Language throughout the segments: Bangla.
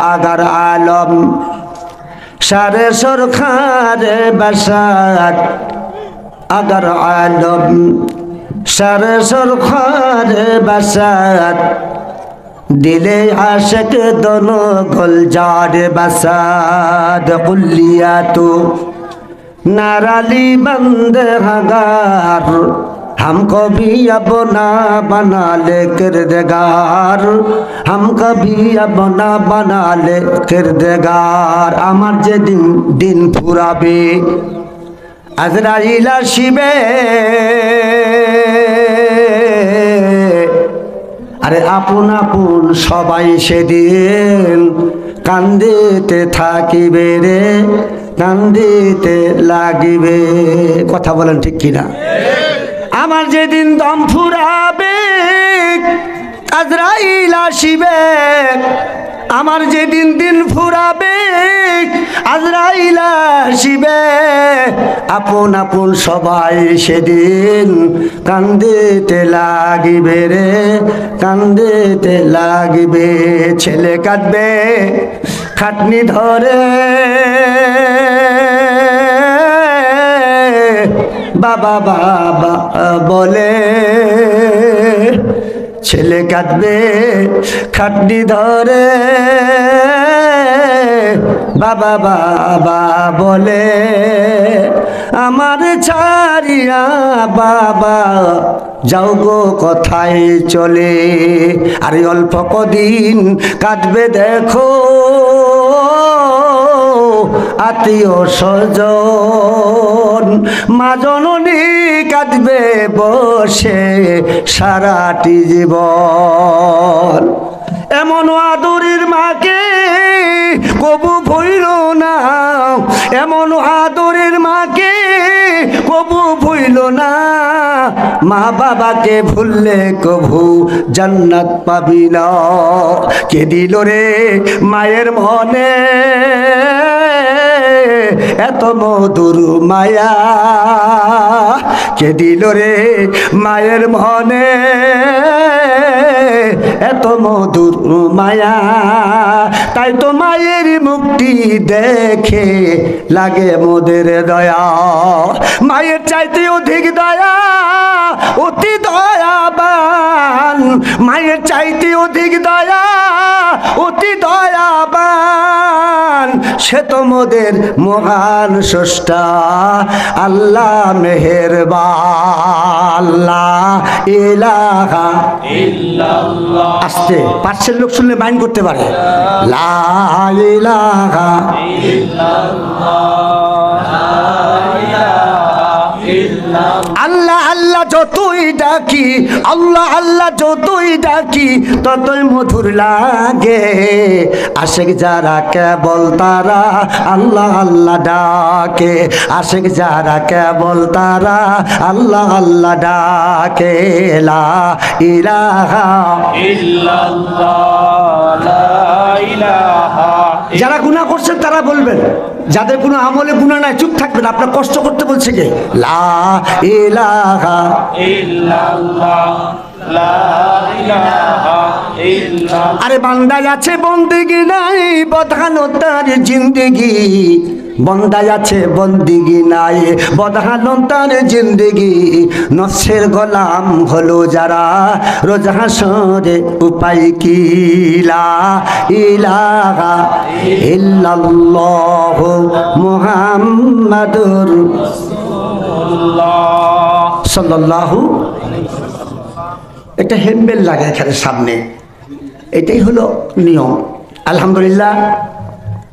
আগার আলম সারে সরখার বাসাত আগার আলম সারে সরখার বাসাত দিলে আশক দোনো গুলজার বাসাত কুল্লিয়া তো नाराली बंद हगार हमको भी अपना बना ले किरदगार हमको भी अपना बना ले किरदगार আমার যেদিন দিন ফুরাবে আজরাইল আসিবে আরে আপন আপন সবাই সেদিন কান্দিতে থাকিবে রে কান্দিতে লাগিবে কথা বলেন ঠিক কিনা আমার যেদিন দম ফুরাবে আজরাইল আসিবে আমার যেদিন দিন ফুরাবে আজরাইল আসিবে আপন আপন সবাই সেদিন কান্দিতে লাগিবে রে কান্দিতে লাগিবে ছেলে কাঁদবে খাটনি ধরে বাবা বাবা বলে ছেলে কাঁদবে খাটনি ধরে বাবা বাবা বলে আমার ছাড়িয়া বাবা যাও গো কোথায় চলে আর অল্প কদিন কাঁদবে দেখো আত্মীয় স্বজন মা জননী কাঁদবে বসে সারাটি জীবন এমন আদরের মাকে কবু ভুইল না এমন আদরের মাকে কবু ভুইল না মা বাবাকে ভুললে কবু জান্নাত পাবি না কে দিল রে মায়ের মনে এত মধুর মায়া কে দিল রে মায়ের মনে এত মধুর মায়া তাই তো মায়ের মুক্তি দেখে লাগে মোদের দয়া মায়ের চাইতে অধিক দয়া অতি দয়াবান মায়ের চাইতে অধিক দয়া অতি দয়াবান সে তো মোদের মহান স্রষ্টা আল্লাহ মেহেরবান আল্লাহ ইলাহা ইল্লাল্লাহ আস্তে পাঁচের লোক শুনলে মাইন্ড করতে পারে লা ইলাহা আল্লাহ আল্লাহ যতই ডাকি আল্লাহ আল্লাহ যতই ডাকি ততই মধুর লাগে আশেক যারা কেবল তারা আল্লাহ আল্লাহ ডাকে আশেক যারা কেবল তারা আল্লাহ আল্লাহ ডাকে লা ইলাহা ইল্লাল্লাহ লা ইলাহা যারা গুনাহ করছেন তারা বলবেন যাদের কোনো আমলে গুনাহ নাই চুপ থাকবেন আপনার কষ্ট করতে বলছে কে লা ইলাহা ইল্লাল্লাহ লা ইলাহা ইল্লাল্লাহ আরে বান্দায় আছে বন্দেগি নাই বদহানো তার জিন্দেগি বন্দায় আছে বন্দিগি নাই বদহানো তার জিন্দেগি নফসের গোলাম হলো যারা রোজ হাসরে উপায় কি লা ইলাহা ইল্লাল্লাহ মুহাম্মাদুর রাসূলুল্লাহ সাল্লাল্লাহু একটা হ্যান্ডবেল লাগে এখানে সামনে এটাই হলো নিয়ম আলহামদুলিল্লাহ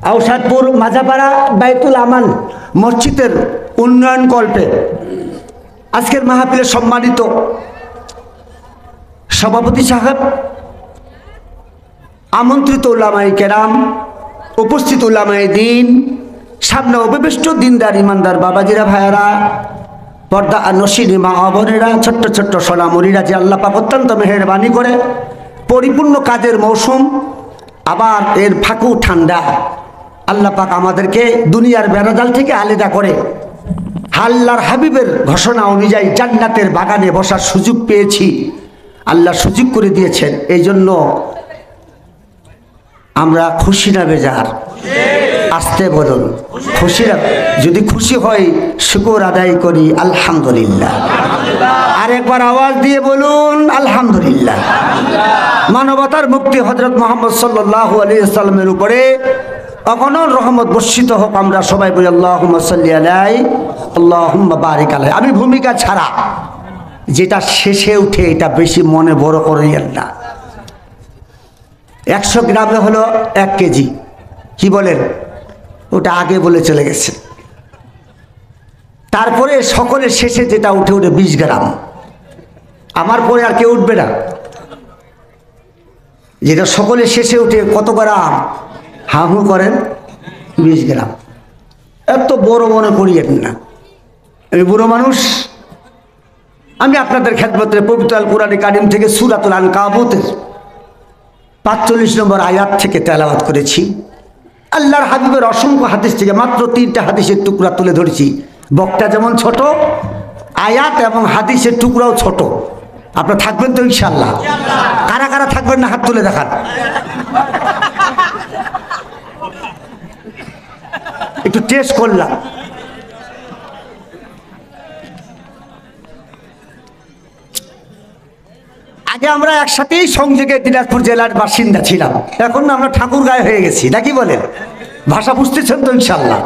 আউসাদপুর মাজাপাড়া বাইতুল আমান মসজিদের উন্নয়ন কল্পে আজকের মাহফিলের সম্মানিত সভাপতি সাহেব আমন্ত্রিত উলামায়ে কেরাম উপস্থিত উলামায়ে দ্বীন সামনে অভিষ্ট দিনদার ইমানদার বাবাজিরা ভাইয়েরা পর্দা নশিনী মা বোনেরা ছোট্ট ছোট্ট সোনামণিরা যে আল্লাহ পাক অত্যন্ত মেহেরবানি করে পরিপূর্ণ কাজের মৌসুম আবার এর ফাঁকু ঠান্ডা আল্লাহ পাক আমাদেরকে দুনিয়ার বেড়াজাল থেকে আলাদা করে আল্লাহর হাবিবের ঘোষণা অনুযায়ী জান্নাতের বাগানে বসার সুযোগ পেয়েছি আল্লাহ সুযোগ করে দিয়েছেন এই জন্য আমরা খুশি না বেজার? আসতে বলুন, খুশি না? যদি খুশি হয় শুকর আদায় করি আলহামদুলিল্লাহ। আরেকবার আওয়াজ দিয়ে বলুন আলহামদুলিল্লাহ। মানবতার মুক্তি হযরত মুহাম্মদ সাল্লাল্লাহু আলাইহি ওয়াসাল্লামের উপরে অগণন রহমত বর্ষিত হোক। আমরা সবাই বলি আল্লাহুম্মা সাল্লি আলাইহি আল্লাহুম্মা বারিক আলাইহি। আমি ভূমিকা ছাড়া যেটা শেষে উঠে এটা বেশি মনে বড় করিয়েন না। 100 গ্রামে হলো 1 কেজি, কি বলেন? ওটা আগে বলে চলে গেছে। তারপরে সকলের শেষে যেটা উঠে উঠে 20 গ্রাম। আমার পরে আর কেউ উঠবে না। যেটা সকলের শেষে উঠে কত গ্রাম? হাহু করেন 20 গ্রাম। এত বড় মনে করিয়েন না, আমি বুড়ো মানুষ। আমি আপনাদের খেদমতে পবিত্র আল কোরআন কারীম থেকে সূরাতুল আনকাবুতের 45 নম্বর আয়াত থেকে তেলাওয়াত করেছি। আল্লাহর হাবিবের অসংখ্য হাদিস থেকে মাত্র 3টা হাদিসের টুকরা তুলে ধরেছি। বক্তা যেমন ছোট, আয়াত এবং হাদিসের টুকরাও ছোট। আপনারা থাকবেন তো ইনশাআল্লাহ? কারা কারা থাকবেন না হাত তুলে দেখান। একটু টেস্ট করলাম। আগে আমরা একসাথেই সংযোগে দিনাজপুর জেলার বাসিন্দা ছিলাম, এখন আমরা ঠাকুরগাঁও হয়ে গেছি, নাকি বলেন? ভাষা বুঝতেছেন তো ইনশাআল্লাহ?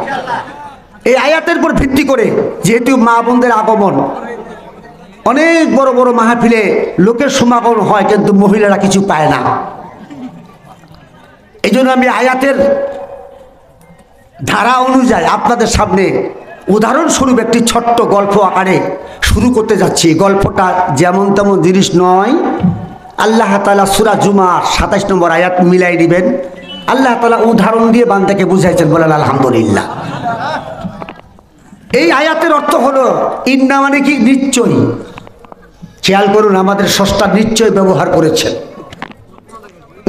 এই আয়াতের উপর ভিত্তি করে যেহেতু মা বোনদের আগমন, অনেক বড় বড় মাহফিলে লোকের সমাগম হয় কিন্তু মহিলারা কিছু পায় না। এই জন্য আমি আয়াতের ধারা অনুযায়ী আপনাদের সামনে উদাহরণস্বরূপ একটি ছোট্ট গল্প আকারে শুরু করতে যাচ্ছি। গল্পটা যেমন তেমন জিনিস নয়। আল্লাহ তাআলা সূরা জুমার 27 নম্বর আয়াত মিলাই দিবেন। আল্লাহ তাআলা উদাহরণ দিয়ে বান্দাকে বুঝাইছেন, বলেন আলহামদুলিল্লাহ। এই আয়াতের অর্থ হলো ইন্না মানে কি? নিশ্চয়ই। খেয়াল করুন, আমাদের স্রষ্টা নিশ্চয় ব্যবহার করেছেন।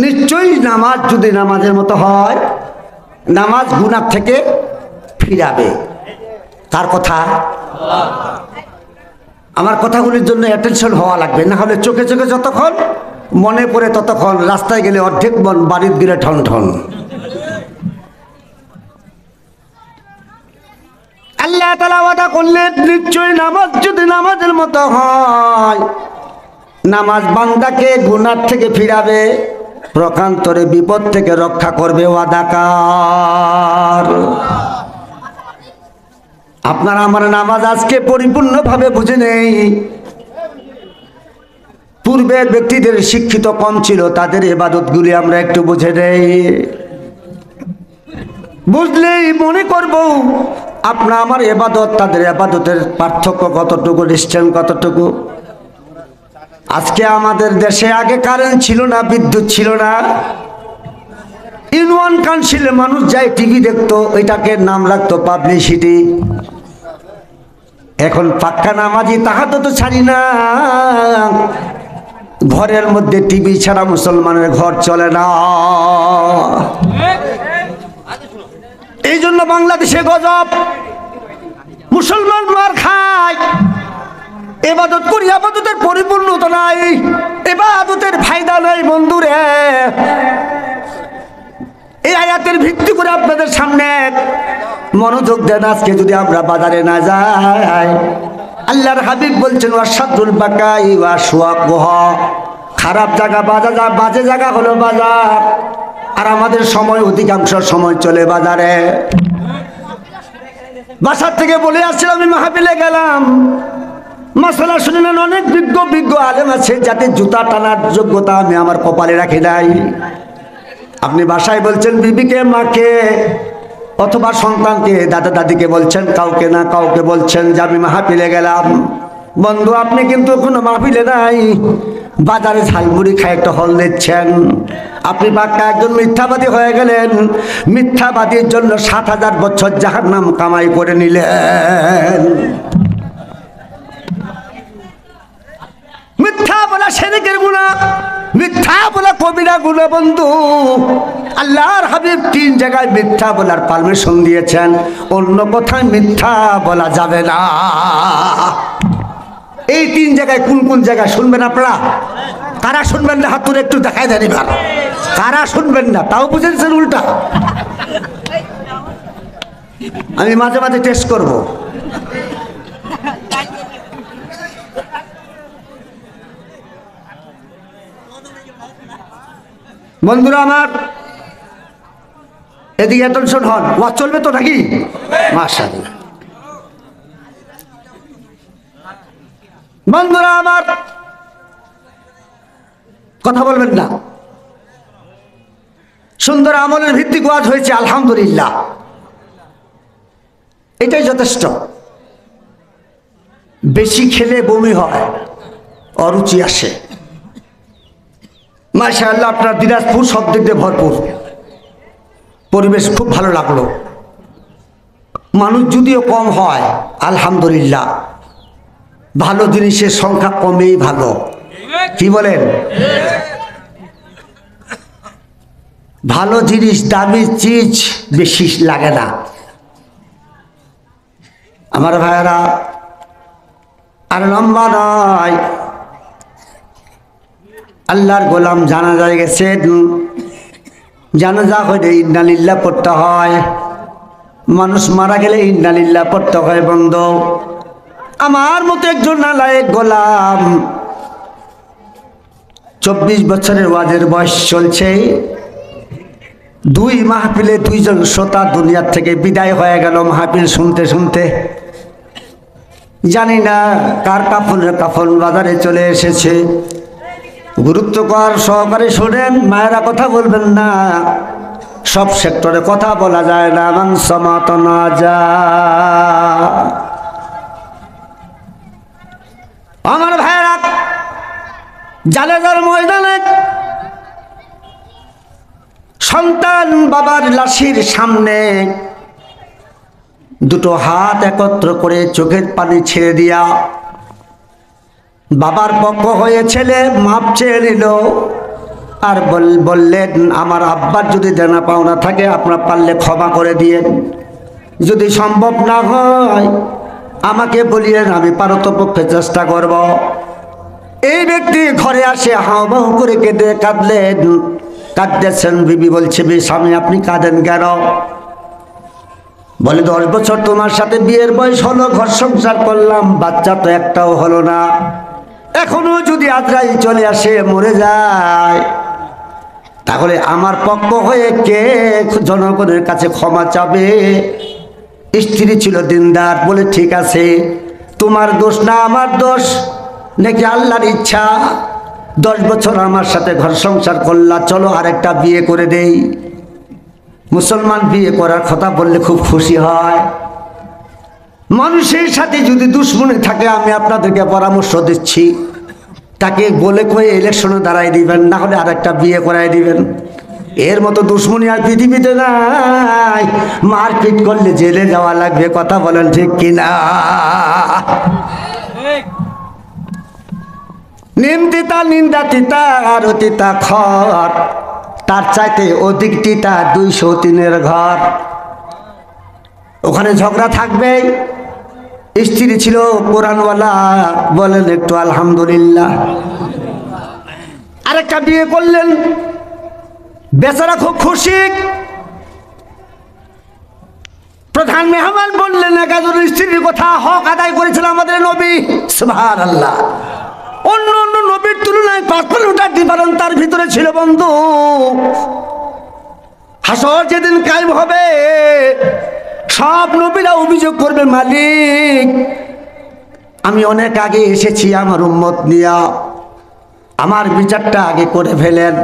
নিশ্চয়ই নামাজ যদি নামাজের মতো হয়, নামাজ গুনাহ থেকে ফিরাবে। তার কথা? আমার কথাগুলির জন্য অ্যাটেনশন হওয়া লাগবে, না হলে চোখে চোখে যতক্ষণ মনে পড়ে ততক্ষণ, রাস্তায় গেলে অর্ধেক মন, বাড়িতে গেলে ঠন ঠন। আল্লাহ তাআলা ওয়াদা করলেন নিশ্চয়ই নামাজ যদি নামাজের মতো হয়, নামাজ বান্দাকে গুনাহ থেকে ফিরাবে, প্রকান্তরে বিপদ থেকে রক্ষা করবে। ওয়াদাকার। আপনারা আমার নামাজ আজকে পরিপূর্ণভাবে বুঝে নেই। পূর্বের ব্যক্তিদের শিক্ষিত কম ছিল, তাদের ইবাদতগুলি আমরা একটু বুঝে নেই। বুঝলেই মনে করব আপনার আমার ইবাদত তাদের ইবাদতের পার্থক্য কতটুকু, ডিসটেন্স কতটুকু। আজকে আমাদের দেশে আগে কারেন্ট ছিল না, বিদ্যুৎ ছিল না। ইউনিয়ন কাউন্সিলে মানুষ যায় টিভি দেখতো, এটাকে নাম রাখতো পাবলিসিটি। এখন পাক্কা নামাজি তাহাতে তো ছাড়ি না। ঘরের মধ্যে টিভি ছাড়া মুসলমানের ঘর চলে না। এই জন্য বাংলাদেশে গজব। মুসলমান মার খায়, ইবাদত করি, ইবাদতের পরিপূর্ণতা নাই, ইবাদতের ফায়দা নাই। বন্ধুরে, এই আয়াতের ভিত্তি করে আপনাদের সামনে মনোযোগ দেন। আজকে যদি আমরা বাজারে না যাই, আল্লাহর হাবিব বলছেন ওয়াশাদুল বাকাই ওয়াশওয়াকুহা, খারাপ জায়গা বাজে জায়গা হলো বাজার। আর আমাদের সময় অধিকাংশ সময় চলে বাজারে। বাসার থেকে বলে আসছিলাম, আমি মাহফিলে গেলাম, মাসালা শুনলেন, অনেক বিজ্ঞ বিজ্ঞ আলেম আছে যাতে জুতা টানার যোগ্যতা আমি আমার কপালে রাখি নাই। আপনি বাসায় বলছেন বিবিকে, মাকে, অথবা সন্তানকে, দাদা দাদিকে বলছেন, কাউকে না কাউকে বলছেন যে আমি মাহফিলে গেলাম। বন্ধু, আপনি কিন্তু কোনো মাহফিলে নাই, বাজারে ঝালমুড়ি খায় একটা হল দিচ্ছেন। আপনি পাক্কা একজন মিথ্যাবাদী হয়ে গেলেন। মিথ্যাবাদীর জন্য 7000 বছর জাহান্নাম কামাই করে নিলেন। মিথ্যা বলা শিরকের গুনাহ, মিথ্যা বলা কবিরা গুনাহ। বন্ধু, আল্লাহর হাবিব 3 জায়গায় মিথ্যা বলার পারমিশন দিয়েছেন, অন্য কোথায় মিথ্যা বলা যাবে না। এই 3 জায়গায় কোন কোন জায়গায় শুনবেন আপনারা? কারা শুনবেন না হাত তুলে একটু দেখাই দেন এবার, কারা শুনবেন না তাও বুঝেছেন উল্টা। আমি মাঝে মাঝে টেস্ট করব। বন্ধুরা আমার, এদিকে অ্যাটেনশন হন, ওয়াজ চলবে তো নাকি? মাশাআল্লাহ। বন্ধুরা আমার, কথা বলবেন না। সুন্দর আমলের ভিত্তিক ওয়াজ হয়েছে, আলহামদুলিল্লাহ, এটাই যথেষ্ট। বেশি খেলে বমি হয়, অরুচি আসে। মাশাআল্লাহ, আপনার দিনাজপুর সব দিক দিয়ে ভরপুর, পরিবেশ খুব ভালো লাগলো। মানুষ যদিও কম হয়, আলহামদুলিল্লাহ, ভালো জিনিসের সংখ্যা কমেই ভালো। কি বলেন? ভালো জিনিস, দামি চিজ বেশি লাগে না। আমার ভাইয়েরা, আর লম্বা নয়, আল্লাহর গোলাম জানাজায় গেছেন, জানাজা হলে ইন্না লিল্লাহ পড়তে হয়। মানুষ মারা গেলে ইন্না লিল্লাহ পড়তে হয়। বন্ধু, আমার মতো একজন নালায়েক গোলাম, 24 বছরের ওয়াজের বয়স চলছে, 2 মাহফিলে 2 জন শ্রোতা দুনিয়ার থেকে বিদায় হয়ে গেল মাহফিল শুনতে শুনতে। জানি না কার কাফনের কাফন বাজারে চলে এসেছে। গুরুত্বকর সহকারে শোনেন, মায়েরা কথা বলবেন না, সব সেক্টরে কথা বলা যায় না। মান সমাতনা যা, আমার ভাইয়েরা, জানাজার ময়দানে সন্তান বাবার লাশের সামনে দুটো হাত একত্র করে চোখের পানি ছেড়ে দিয়া বাবার পক্ষ হয়ে ছেলে মাপ চেয়ে নিল আর বললেন, আমার আব্বার যদি দেনা পাওনা থাকে আপনার পারলে ক্ষমা করে দিয়েন, যদি সম্ভব না হয় আমাকে বলিয়েন, আমি পারতপক্ষে চেষ্টা করব। এই ব্যক্তি ঘরে আসে হাওমাও করে কেঁদে কাঁদলেন, কাঁদতেছেন। বিবি বলছে, স্বামী আপনি কাঁদেন কেন? বলে, 10 বছর তোমার সাথে বিয়ের বয়স হলো, ঘর সংসার করলাম, বাচ্চা তো একটাও হলো না। এখনো যদি আজরাইল চলে আসে, মরে যায়, তাহলে আমার পক্ষ হয়ে কে জনগণের কাছে ক্ষমা চাবে? স্ত্রী ছিল দিনদার, বলে ঠিক আছে, তোমার দোষ না আমার দোষ, নাকি আল্লাহর ইচ্ছা? 10 বছর আমার সাথে ঘর সংসার করলা, চলো আরেকটা বিয়ে করে দেই। মুসলমান বিয়ে করার কথা বললে খুব খুশি হয়। মানুষের সাথে যদি দুশ্মনী থাকে, আমি আপনাদেরকে পরামর্শ দিচ্ছি, তাকে বলে কয়ে ইলেকশনে দাঁড়াই দিবেন, না হলে আরেকটা বিয়ে করাই দিবেন। এর মতো দুশ্মনী আর পৃথিবীতে নাই। মারপিট করলে জেলে যাওয়া লাগবে, কথা বলেন ঠিক কিনা? নিম তিতা, নিন্দা তিতা, আর তিতা খর, তার চাইতে অধিক তিতা 203-এর ঘর। ওখানে ঝগড়া থাকবেই। স্ত্রী ছিল কোরআনওয়ালা, বলেন একটু আলহামদুলিল্লাহ। আরেকটা বিয়ে করলেন, বেচারা খুব খুশি। প্রধান মেহমান বললেন, 11 স্ত্রীর কথা হক আদায় করেছিল আমাদের নবী, সুবহানাল্লাহ। অন্য অন্য নবীর তুলনায় 5 কিলোমিটার ডিফারেন্স তার ভিতরে ছিল। বন্ধু, হাসর যেদিন কায়েম হবে, সব নবীরা অভিযোগ করবে, মালিক আমি অনেক আগে এসেছি আমার উম্মত নিয়া, আমার বিচারটা আগে করে ফেলেন।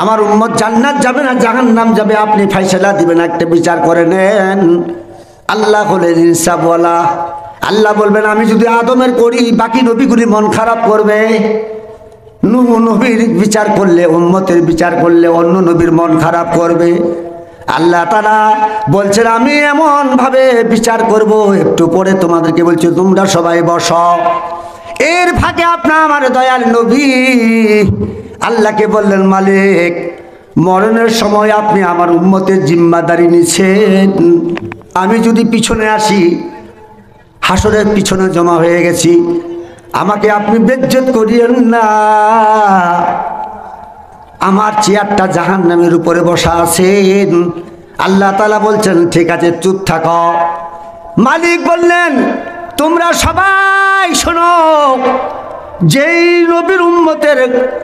আমার উম্মত জান্নাত যাবে না জাহান্নাম যাবে, আপনি ফয়সালা দিবেন, একটা বিচার করে নেন। আল্লাহ হলেন ইনসাফওয়ালা। আল্লাহ বলবেন, আমি যদি আদমের করি, বাকি নবীগুলি মন খারাপ করবে। নূহ নবীর বিচার করলে, উম্মতের বিচার করলে অন্য নবীর মন খারাপ করবে। আল্লাহ তাআলা বলছেন, আমি এমন ভাবে বিচার করব, একটু পরে তোমাদেরকে বলছি তোমরা সবাই বসো। এর ফাঁকে আপনার আমার দয়াল নবী আল্লাহকে বললেন, মালিক মরণের সময় আপনি আমার উম্মতের জিম্মাদারি নিছেন, আমি যদি পিছনে আসি, হাসরের পিছনে জমা হয়ে গেছি, আমাকে আপনি বেজ্জত করিয়েন না। আমার চেয়ারটা জাহান্নামের উপরে বসা আছেন। আল্লাহ তাআলা বলছেন ঠিক আছে চুপ থাকো। মালিক বললেন তোমরা সবাই শোনো, যেই নবীর উম্মতের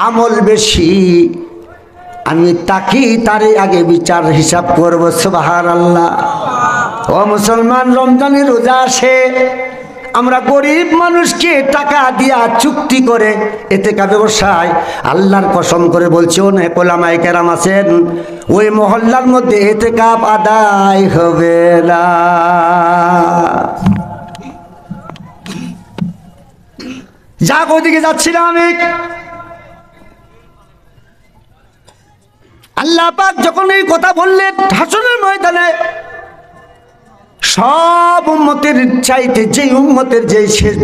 আমল বেশি আমি তারে আগে বিচার হিসাব করব। সুবহানাল্লাহ। ও মুসলমান, রমজানের রোজা আসে, আমরা গরিব মানুষকে টাকা দিয়া চুক্তি করে এতেকাবে বসাই। আল্লাহর কসম করে বলছি অনেক ওলামায়ে কেরাম আছেন ওই মহল্লার মধ্যে এতেকাব আদায় হবে না। যাক, ওদিকে যাচ্ছিলাম আমি। আল্লাহ পাক যখন এই কথা বললেন হাসরের ময়দানে সব উম্মতের চাইতে যেই উম্মতের যে শেষ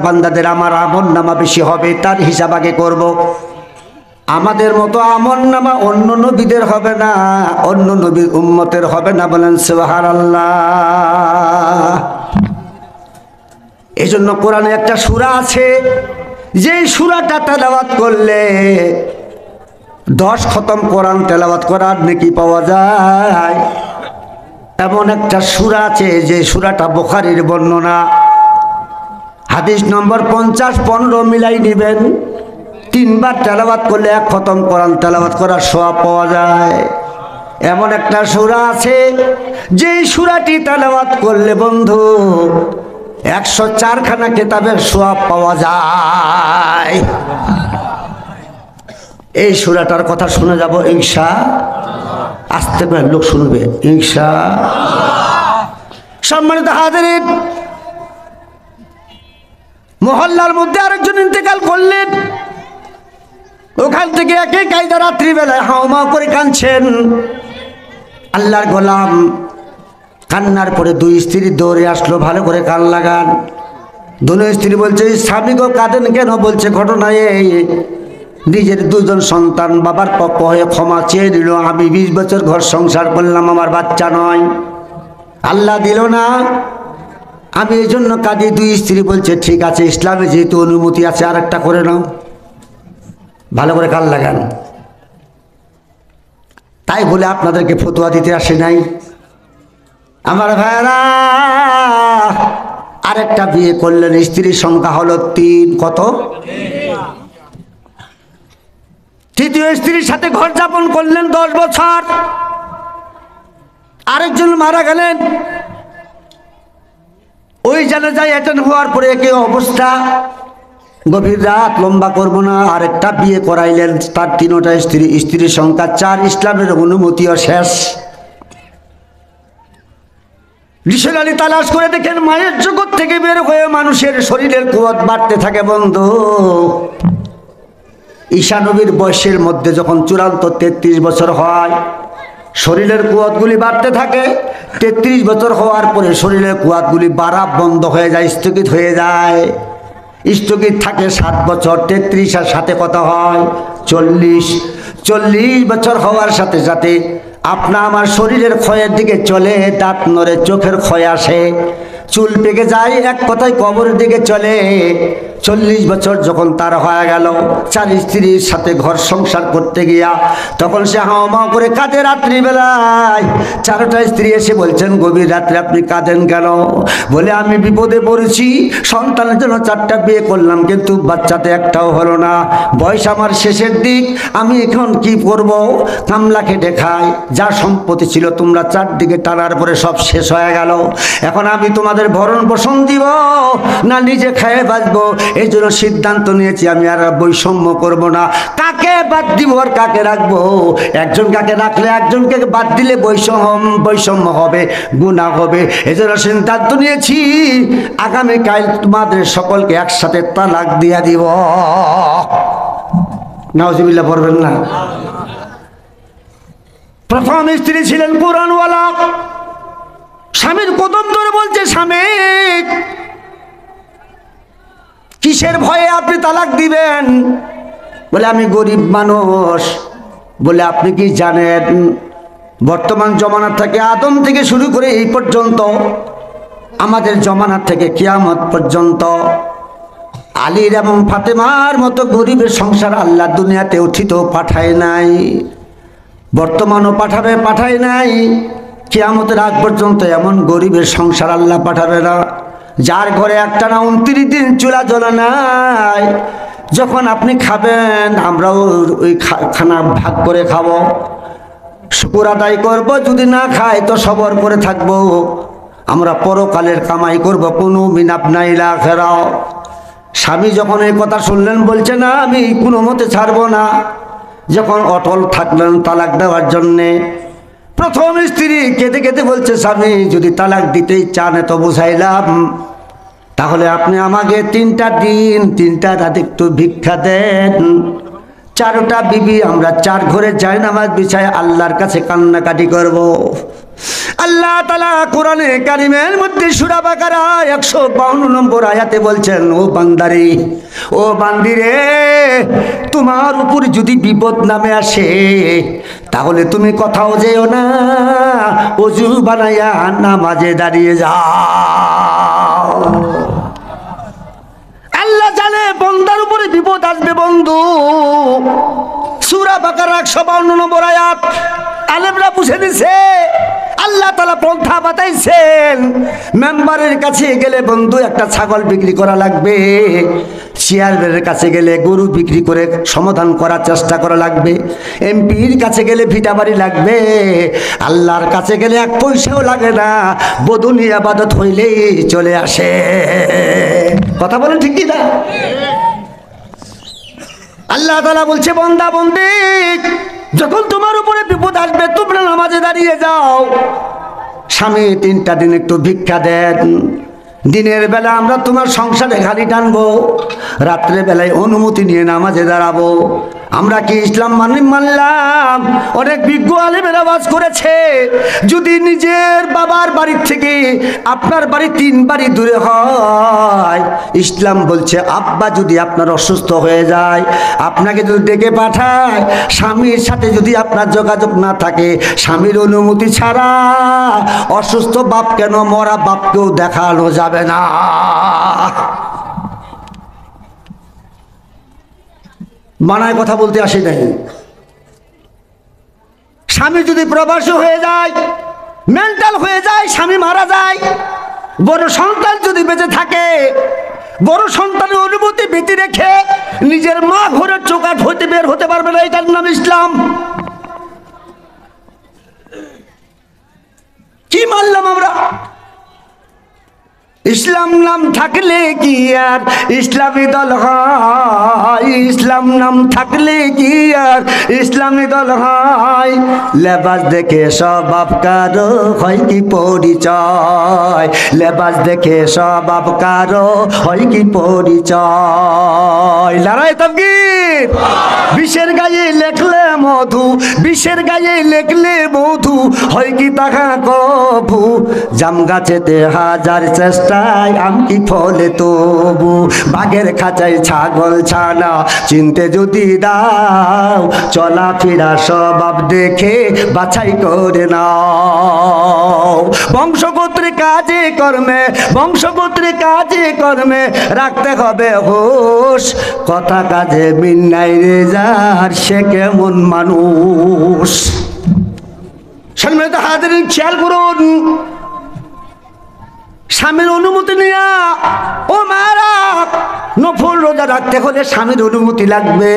বান্দাদের আমার আমলনামা বেশি হবে তার হিসাব আগে করব। আমাদের মতো আমলনামা অন্য নবীদের হবে না, অন্য নবীর উম্মতের হবে না। বলেন সুবহানাল্লাহ। এই জন্য কোরআনে একটা সূরা আছে, যে সূরাটা তেলাওয়াত করলে 10 খতম কোরআন তেলাওয়াত করার নেকি পাওয়া যায়। এমন একটা সূরা আছে যে সূরাটা বুখারীর বর্ণনা, হাদিস নম্বর 50-15 মিলাই নেবেন। 3 বার তেলাওয়াত করলে 1 খতম কোরআন তেলাওয়াত করার সওয়াব পাওয়া যায়। এমন একটা সূরা আছে যে সূরাটি তেলাওয়াত করলে বন্ধু 104 খানা কিতাবের সওয়াব পাওয়া যায়। এই সূরাটার কথা শুনে যাব ইনশাআল্লাহ। আসতে পারে লোক শুনবে ইনশাআল্লাহ। সম্মানিত হাজিরিন, মহল্লার মধ্যে আরেকজন ইন্তেকাল করলেন। ওখান থেকে একে কায়দা রাত্রিবেলায় হাওমা করে কাঁদছেন। আল্লাহর গোলাম কান্নার পরে 2 স্ত্রী দৌড়ে আসলো, ভালো করে কান লাগান। দুনো স্ত্রী বলছে স্বামী গো কাঁদেন কেন? বলছে ঘটনা এই, নিজের 2জন সন্তান বাবার পক্ষ হয়ে ক্ষমা চেয়ে নিল। আমি 20 বছর ঘর সংসার করলাম, আমার বাচ্চা নয়, আল্লাহ দিল না, আমি এই জন্য কাঁদি। 2 স্ত্রী বলছে ঠিক আছে, ইসলামে যেহেতু অনুমতি আছে আরেকটা করে নাও। ভালো করে কান লাগান। তাই বলে আপনাদেরকে ফতোয়া দিতে আসে নাই আমার ভাইরা। আরেকটা বিয়ে করলেন, স্ত্রীর সংখ্যা হলো 3। কত? 3য় স্ত্রীর সাথে ঘর যাপন করলেন 10 বছর। আরেকজন মারা গেলেন। ওই জানাজায় অ্যাটেন্ড হওয়ার পরে একই অবস্থা। গভীর রাত, লম্বা করবো না, আরেকটা বিয়ে করাইলেন। তার 3টা স্ত্রী, স্ত্রীর সংখ্যা 4। ইসলামের অনুমতিও শেষ। ডিকশনারি তালাশ করে দেখেন মায়ের জগৎ থেকে বের হয়ে মানুষের শরীরের কুয়াত বাড়তে থাকে বন্ধু। ঈসা নবীর বয়সের মধ্যে যখন চূড়ান্ত 33 বছর হয়, শরীরের কুয়াতগুলি বাড়তে থাকে। 33 বছর হওয়ার পরে শরীরের কুয়াতগুলি বাড়া বন্ধ হয়ে যায়, স্থগিত হয়ে যায়। স্থগিত থাকে 7 বছর। 33 আর সাথে কত হয়? 40। 40 বছর হওয়ার সাথে সাথে আপনা আমার শরীরের ক্ষয়ের দিকে চলে, দাঁত নড়ে, চোখের ক্ষয় আসে, চুল পেকে যায়, এক কথায় কবরের দিকে চলে। 40 বছর যখন তার হয়ে গেল, 4 স্ত্রীর সাথে ঘর সংসার করতে গিয়া তখন সে হাওমা করে কাঁদে রাত্রিবেলায়। 4টা স্ত্রী এসে বলছেন গভীর রাত্রে আপনি কাঁদেন কেন? বলে আমি বিপদে পড়েছি, সন্তানের জন্য 4টা বিয়ে করলাম কিন্তু বাচ্চাতে একটাও হলো না, বয়স আমার শেষের দিক, আমি এখন কি করব? কামলা খেটে খাই, যা সম্পত্তি ছিল তোমরা 4 দিকে টানার পরে সব শেষ হয়ে গেল। এখন আমি তোমাদের ভরণ পোষণ দিব না নিজে খেয়ে বাঁচবো? এই জন্য সিদ্ধান্ত নিয়েছি আমি আর বৈষম্য করব না। কাকে বাদ দিব আর কাকে রাখবো? একজন কাকে রাখলে একজনকে বাদ দিলে বৈষম্য হবে, গুনাহ হবে। এই জন্য সিদ্ধান্ত নিয়েছি আগামীকাল তোমাদের সকলকে একসাথে তালাক দিয়া দিব। নাউজুবিল্লাহ পড়বেন না। প্রথম স্ত্রী ছিলেন কুরআনওয়ালা। স্বামীর কদম ধরে বলছে স্বামী কিসের ভয়ে আপনি তালাক দিবেন? বলে আমি গরিব মানুষ। বলে আপনি কি জানেন বর্তমান জমানা থেকে আদম থেকে শুরু করে এই পর্যন্ত আমাদের জমানা থেকে কিয়ামত পর্যন্ত আলীর এবং ফাতেমার মতো গরিবের সংসার আল্লাহ দুনিয়াতে উঠিত পাঠায় নাই, বর্তমানও পাঠায় নাই, কিয়ামতের আগ পর্যন্ত এমন গরিবের সংসার আল্লাহ পাঠাবে না যার ঘরে একটানা 29 দিন চুলা জ্বলে নাই। যখন আপনি খাবেন আমরাও ওই খানা ভাগ করে খাবো, শুকর আদায় করব, যদি না খাই তো সবর করে থাকবো। আমরা পরকালের কামাই করব, কোনো মিনাব নাই আখিরাও। স্বামী যখন এই কথা শুনলেন বলছে না আমি কোনো মতে ছাড়বো না, যখন অটল থাকলেন তালাক দেওয়ার জন্যে, প্রথম স্ত্রী কেঁদে কেঁদে বলছে স্বামী যদি তালাক দিতেই চান তো বুঝাইলাম, তাহলে আপনি আমাকে 3টা দিন 3টা রাত একটু ভিক্ষা দেন। 4টা বিবি আমরা 4 ঘরে যাই নামাজ বিছায় আল্লাহর কাছে কান্নাকাটি করব। আল্লাহ তাআলা কোরআনে কারিমের মধ্যে সূরা বাকারা 152 নম্বর আয়াতে বলছেন, ও বান্দারে, ও বান্দিরে, তোমার উপর যদি বিপদ নামে আসে তাহলে তুমি কোথাও যেও না, ওযু বানায়া নামাজে দাঁড়িয়ে যাও। আল্লাহ জানে বান্দার উপরে বিপদ আসবে বন্ধু। সূরা বাকারা 152 নম্বর আয়াত আলেমরা বুঝে দিছে, আল্লাহ তাআলা পন্থা বাতাইছেন। মেম্বারের কাছে গেলে বন্ধু একটা ছাগল বিক্রি করা লাগবে, চেয়ারম্যানের কাছে গেলে গরু বিক্রি করে সমাধান করার চেষ্টা করা লাগবে, এমপির কাছে গেলে ভিটা বাড়ি লাগবে, আল্লাহর কাছে গেলে 1 পয়সাও লাগে না, বদুনি ইবাদত হইলেই চলে আসে। কথা বলেন ঠিক কি না? আল্লাহ তাআলা বলছে বান্দা বন্দী, যখন তোমার উপরে বিপদ আসবে তোমরা নামাজে দাঁড়িয়ে যাও। স্বামী 3টা দিন একটু ভিক্ষা দেন। দিনের বেলা আমরা তোমার সংসারে ঘাড়ি টানবো, রাত্রে বেলায় অনুমতি নিয়ে নামাজে দাঁড়াবো। আমরা কি ইসলাম মানলাম? অনেক বিজ্ঞ আলেমের আওয়াজ করেছে, যদি নিজের বাবার বাড়ির থেকে আপনার বাড়ি 3 বাড়ি দূরে হয়, ইসলাম বলছে আব্বা যদি আপনার অসুস্থ হয়ে যায়, আপনাকে যদি ডেকে পাঠায়, স্বামীর সাথে যদি আপনার যোগাযোগ না থাকে, স্বামীর অনুমতি ছাড়া অসুস্থ বাপ কেন মরা বাপকেও দেখানো যাবে না। মানায় কথা বলতে আসি নাই। স্বামী যদি প্রবাসী হয়ে যায়, মেন্টাল হয়ে যায়, স্বামী মারা যায়, বড় সন্তান যদি বেঁচে থাকে, বড় সন্তানের অনুভূতি ভীতি রেখে নিজের মা ঘরের চোকাট হতে বের হতে পারবে না, এটার নাম ইসলাম। কি মানলাম আমরা? ইসলাম নাম থাকলে কি আর ইসলামী দল হয়? ইসলাম নাম থাকলে কি আর ইসলামী দল হয়? লেবাস দেখে স্বভাব কারো হয় কি পরিচয়? লেবাস দেখে স্বভাব কারো হয় কি পরিচয়? লড়াই তাকবীর। বিষের গায়ে লেখলে মধু, বিষের গায়ে লেখলে মধু হয় কি তাহা কভু? জাম গাছেতে হাজার চেষ্টা আমকি ফলে তবু, বাঘের খাঁচায় ছাগল ছানা চিনতে যদি দাও, চলাফেরা স্বভাব দেখে বাছাই করে নাও। বংশগোত্রে কাজে কর্মে, বংশগোত্রে কাজে কর্মে রাখতে হবে হোশ, কথা কাজে মিল নাই রে যার সে কেমন মানুষ। সম্মানিত হাজিরিন, খেয়াল করুন, স্বামীর অনুমতি নিয়া ও মারা নফল রোজা রাখতে হলে স্বামীর অনুমতি লাগবে,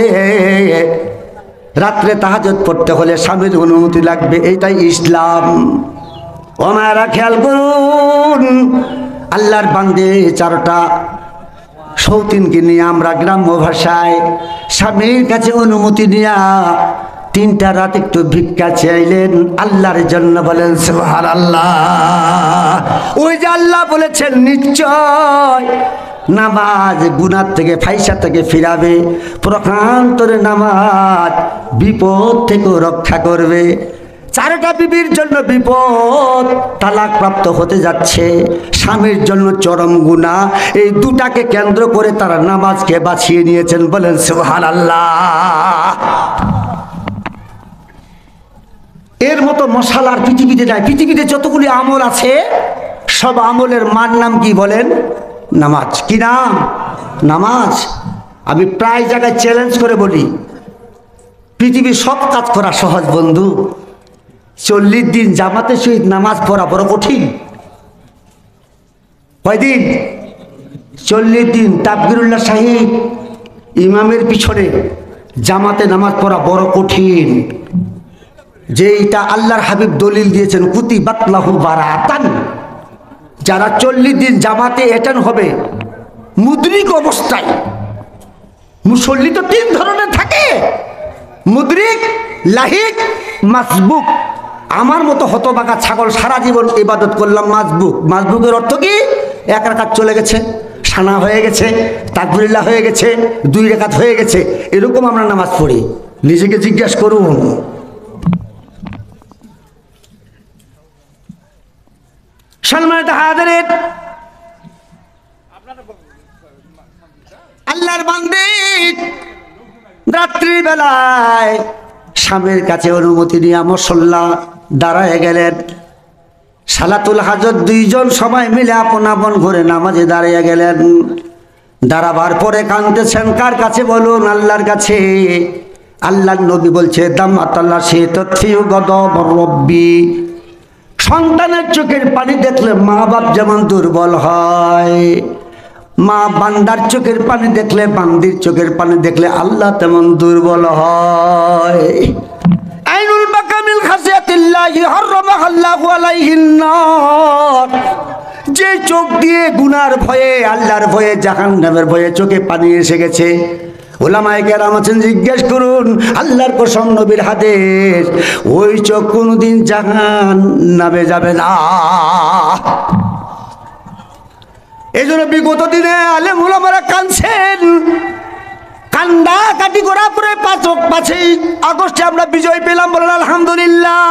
রাত্রে তাহাজ্জুদ পড়তে হলে স্বামীর অনুমতি লাগবে, এটাই ইসলাম। ও মারা খেয়াল করুন, আল্লাহর বান্দে 4টা সৌতিনকে নিয়ে আমরা গ্রাম্য ভাষায় স্বামীর কাছে অনুমতি নিয়া 3টা রাত একটু ভিক্ষা চাইলেন আল্লাহর জন্য। বলেন সুবহানাল্লাহ। ওই যে আল্লাহ বলেছেন নিশ্চয় নামাজ গুনাহ থেকে ফাইসা থেকে ফিরাবে, প্রকান্তরে নামাজ বিপদ থেকে রক্ষা করবে। 4টা বিবির জন্য বিপদ, তালাক প্রাপ্ত হতে যাচ্ছে, স্বামীর জন্য চরম গুনাহ, এই 2টাকে কেন্দ্র করে তারা নামাজকে বাঁচিয়ে নিয়েছেন। বলেন সুবহানাল্লাহ। এর মতো মশালার পৃথিবীতে নাই। পৃথিবীতে যতগুলি আমল আছে সব আমলের মার নাম কি বলেন? নামাজ। কি নাম? নামাজ। আমি প্রায় জায়গায় চ্যালেঞ্জ করে বলি, পৃথিবীর সব কাজ করা সহজ বন্ধু, 40 দিন জামাতে সহিত নামাজ পড়া বড় কঠিন। কয়দিন? 40 দিন তাকবীরুল্লাহ সাহিব ইমামের পিছনে জামাতে নামাজ পড়া বড় কঠিন। যেটা আল্লাহর হাবিব দলিল দিয়েছেন, কুতিবাত লাহু বারাতান, যারা 40 দিন জামাতে অ্যাটেন্ড হবে মুদ্রিক অবস্থায়। মুসল্লি তো 3 ধরনের থাকে, মুদ্রিক, লাহিক, মাসবুক। আমার মতো হতবাগা ছাগল সারা জীবন ইবাদত করলাম মাসবুক। মাসবুকের অর্থ কি? 1 রাকাত চলে গেছে, সানা হয়ে গেছে, তাকবীরুল্লাহ হয়ে গেছে, 2 রাকাত হয়ে গেছে, এরকম আমরা নামাজ পড়ি। নিজেকে জিজ্ঞেস করুন। সম্মানিত হাজিরিন, আল্লাহর বান্দা রাত্রি বেলায় স্বামীর কাছে অনুমতি নিয়ে মুসল্লা দাঁড়ায় গেলেন। সালাতুল হাজত 2 জন সবাই মিলে আপন আপন ঘরে নামাজে দাঁড়িয়ে গেলেন। দাঁড়াবার পরে কাঁদতেছেন, কার কাছে বলুন? আল্লাহর কাছে। আল্লাহর নবী বলছে, দামাতাল্লাহ সে তথ্যিউ গদব রব্বি। সন্তানের চোখের পানি দেখলে মা বাপ যেমন দুর্বল হয়, মা বান্দার চোখের পানি দেখলে, বান্দির চোখের পানি দেখলে আল্লাহ তেমন দুর্বল হয়। আইনুল মাকামিল খাসিয়াতিল্লাহি হারামাহাল্লাহু আলাইহিন নার। যে চোখ দিয়ে গুনার ভয়ে, আল্লাহর ভয়ে, জাহান্নামের ভয়ে চোখে পানি এসে গেছে, ওলামায়ে কেরাম আছেন, জিজ্ঞেস করুন, আল্লাহর কসম, নবীর হাদিস, ওই চোখ কোনদিন জাহান্নামে যাবে না। এই জন্য বিগত দিনে আলেম ওলামারা কাঁদছেন, কান্দা কাটি করার পরে 5ই আগস্টে আমরা বিজয় পেলাম, বলেন আলহামদুলিল্লাহ।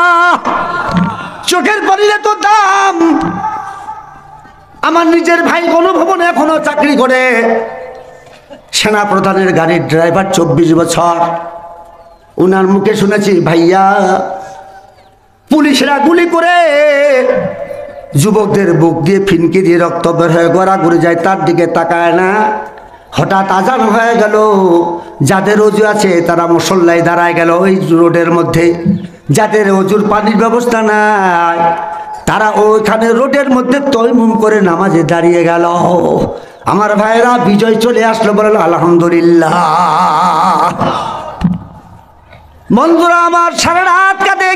চোখের পানির এত দাম। আমার নিজের ভাই গণভবনে এখনো চাকরি করে, সেনা প্রধানের গাড়ির ড্রাইভার, 24 বছর। উনার মুখে শুনেছি, ভাইয়া পুলিশরা গুলি করে যুবকদের বুক দিয়ে ফিনকি দিয়ে রক্ত বের হয়ে গড়াগড়ি যায়, তার দিকে তাকায় না। হঠাৎ আজান হয়ে গেল, যাদের অজু আছে তারা মুসল্লায় দাঁড়ায় গেল ওই রোডের মধ্যে। যাদের অজুর পানির ব্যবস্থা নাই তারা ওইখানে রোডের মধ্যে তয়মুম করে নামাজে দাঁড়িয়ে গেল। আমার ভাইরা, বিজয় চলে আসলো, বলেন আলহামদুলিল্লাহ। বন্ধুরা আমার, সারা রাত কাঁদে,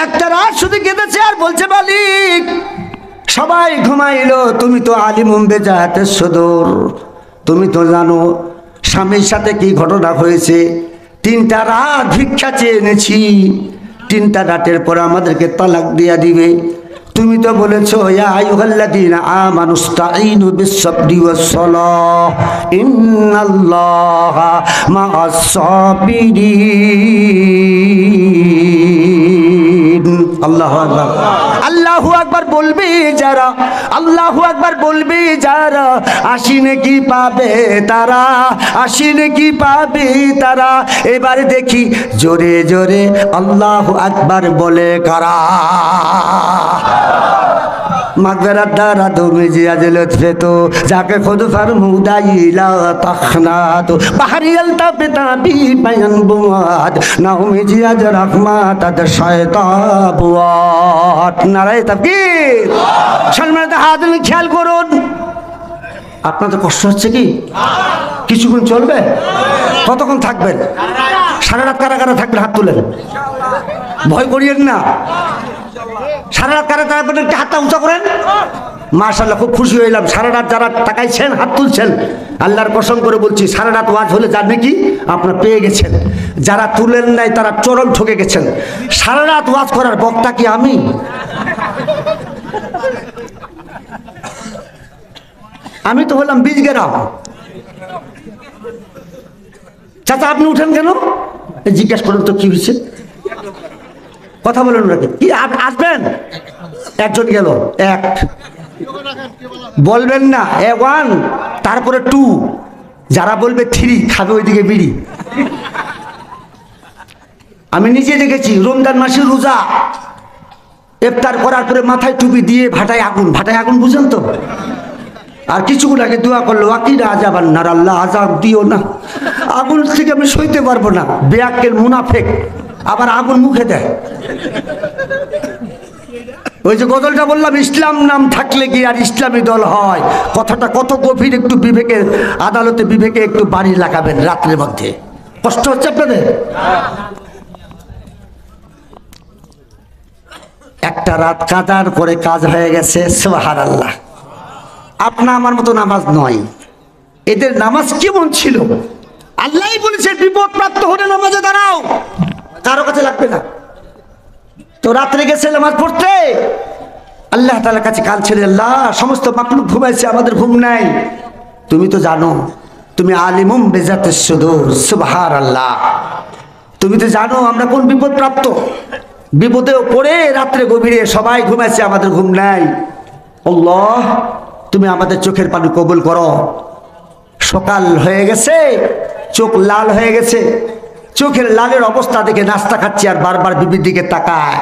একটা রাত শুধু কেঁদেছে আর বলছে, মালিক সবাই ঘুমাইলো, তুমি তো আলিমুম বেজাহাতের সদর, তুমি তো জানো স্বামীর সাথে কি ঘটনা হয়েছে। 3টা রাত ভিক্ষা চেয়ে এনেছি, 3টা রাতের পর আমাদেরকে তালাক দিয়া দিবে। তুমি তো বলেছো, ইয়া আইয়ুহাল্লাযীনা আমানুস্তাঈনু বিস-সাবরি ওয়াস-সালাহ ইন্নাল্লাহা মা'আস-সাবিরিন। আল্লাহু আকবার, আল্লাহু আকবার বলবি যারা, আল্লাহু আকবার বলবি যারা, 80 নেকি পাবে তারা, 80 নেকি পাবে তারা। এবার দেখি জোরে জোরে আল্লাহু আকবার বলে কারা। মাগফিরাত দ্বারা তুমি জিয়াজে লুৎফে তো যাকে খুদ ফরমুদাইলা তাখনাত বাহরিয়াল তাবতাবি বায়ান বুয়াদ নাউমি জিয়াজ রাহমাত আদ শয়তাবুয়াত। নারায়ে তাকবীর। সম্মানিত হাজিরিন, খেয়াল করুন, আপনাদের কষ্ট হচ্ছে কি? কিছুক্ষণ চলবে? কতক্ষণ থাকবেন? সারা রাত কারা কারা থাকবেন? হাত তুলেন, ভয় করিয়েন না। সারা রাত কারা কারা একটু হাতটা উঁচা করেন। মাশাআল্লাহ, খুব খুশি হইলাম। সারা রাত যারা তাকাইছেন, হাত তুলছেন, আল্লাহর কসম করে বলছি, সারা রাত ওয়াজ হলে যার নাকি আপনারা পেয়ে গেছেন। যারা তুলেন নাই তারা চরম ঠকে গেছেন। সারা রাত ওয়াজ করার বক্তা কি আমি? আমি তো হলাম বীজগেরাম। চাচা আপনি উঠেন কেন? জিজ্ঞেস করেন তো কি হয়েছে, কথা বলেন ওনাকে। কি আসবেন? একজন গেল, এক বলবেন না, 1 তারপরে 2, যারা বলবে 3 খাবে ওইদিকে বিড়ি। আমি নিজে দেখেছি, রমজান মাসের রোজা, ইফতার করার পরে মাথায় টুপি দিয়ে ভাটায় আগুন, ভাটায় আগুন বুঝেন তো? আর কিছুক্ষণ আগে দোয়া করলো আকিরা আজাবান নার, আল্লাহ আজাব দিও না, আগুন থেকে আমি সইতে পারবো না। বেয়াক্কেল মুনাফেক আবার আগুন মুখে দেয়। ওই যে গজলটা বললাম, ইসলাম নাম থাকলে কি আর ইসলামী দল হয়, কথাটা কত গভীর, একটু বিবেকের আদালতে বিবেকে একটু বাড়ি লাগাবেন রাত্রের মধ্যে। কষ্ট হচ্ছে আপনাদের? একটা রাত কাঁদার পরে কাজ হয়ে গেছে, সুবহানাল্লাহ। আপনা আমার মতো নামাজ নয়, এদের নামাজ কেমন ছিল আল্লাহই বলেছে, বিপদ প্রাপ্ত হলে নামাজে দাঁড়াও, কারো কাছে লাগবে না। তো রাত্রে গেছে নামাজ পড়তে, আল্লাহ তাআলার কাছে কাঁদছিল, আল্লাহ সমস্ত মাখলুক ঘুমাইছে, আমাদের ঘুম নাই। তুমি তো জানো, তুমি আলিমুম বিজাতিস সুদূর, সুবহানাল্লাহ। তুমি তো জানো আমরা কোন বিপদ প্রাপ্ত, বিপদেও পড়ে রাত্রে গভীরে সবাই ঘুমাইছে, আমাদের ঘুম নাই। আল্লাহ তুমি আমাদের চোখের পানি কবুল করো। সকাল হয়ে গেছে, চোখ লাল হয়ে গেছে, চোখের লালের অবস্থা দেখে নাস্তা খাচ্ছি আর বারবার বিবির দিকে তাকায়।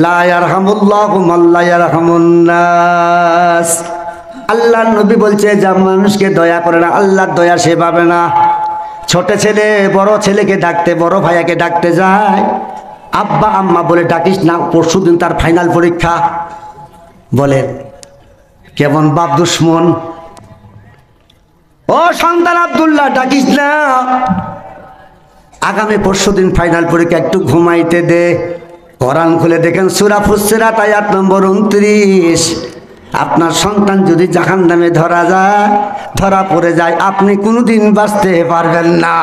লা ইয়ারহামুল্লাহু মান লা ইয়ারহামুন নাস। আল্লাহর নবী বলছে, যা মানুষকে দয়া করে না আল্লাহর দয়া সে পাবে না। ছোট ছেলে বড় ছেলেকে ডাকতে, বড় ভাইয়াকে ডাকতে যায়, আব্বা আম্মা বলে ডাকিস না, পরশুদিন তার ফাইনাল পরীক্ষা। বলেন কেমন বাপ দুশ্মন। ও সন্তান আব্দুল্লাহ ডাকিস না, আগামী পরশুদিন ফাইনাল পরীক্ষা, একটু ঘুমাইতে দে। কোরআন খুলে দেখেন সূরা ফুসসিলাত আয়াত নম্বর 29। আপনার সন্তান যদি জাহান্নামে ধরা পড়ে যায়, আপনি কোনোদিন বাঁচতে পারবেন না।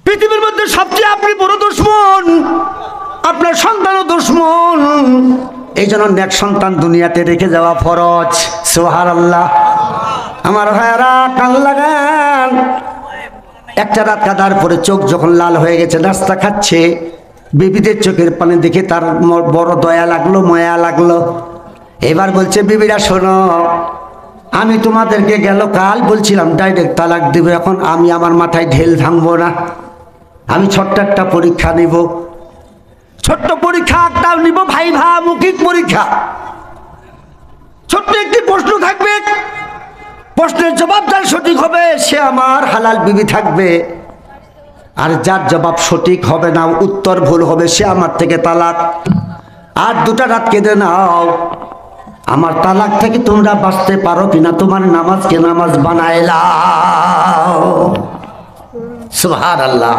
পৃথিবীর মধ্যে সবচেয়ে আপনি বড় দুশমন, আপনার সন্তানও দুশমন। এই জন্য নেক সন্তান দুনিয়াতে রেখে যাওয়া ফরজ। সুবহানাল্লাহ। আমার ভাইরা কান লাগান। একটা রাত কাঁদার পরে চোখ যখন লাল হয়ে গেছে, নাস্তা খাচ্ছে, বিবিদের চোখের পানি দেখে তার বড় দয়া লাগলো, মায়া লাগলো। এবার বলছে, বিবিরা শোনো, আমি তোমাদেরকে গেল কাল বলছিলাম ডাইরেক্ট তালাক দিব, এখন আমি আমার মাথায় ঢেল ভাঙবো না, আমি ছোট্ট একটা পরীক্ষা নিব। ছোট্ট পরীক্ষা একটা নিব, ভাইভা মৌখিক পরীক্ষা। ছোট্ট একটি প্রশ্ন থাকবে, প্রশ্নের জবাব যার সঠিক হবে সে আমার হালাল বিবি থাকবে, আর যার জবাব সঠিক হবে না, উত্তর ভুল হবে, সে আমার থেকে তালাক। আর দুটা রাত কেঁদে নাও, আমার তালাক থেকে তোমরা বাঁচতে পারো কিনা, তোমার নামাজকে নামাজ বানাইলাও। সুবহানাল্লাহ।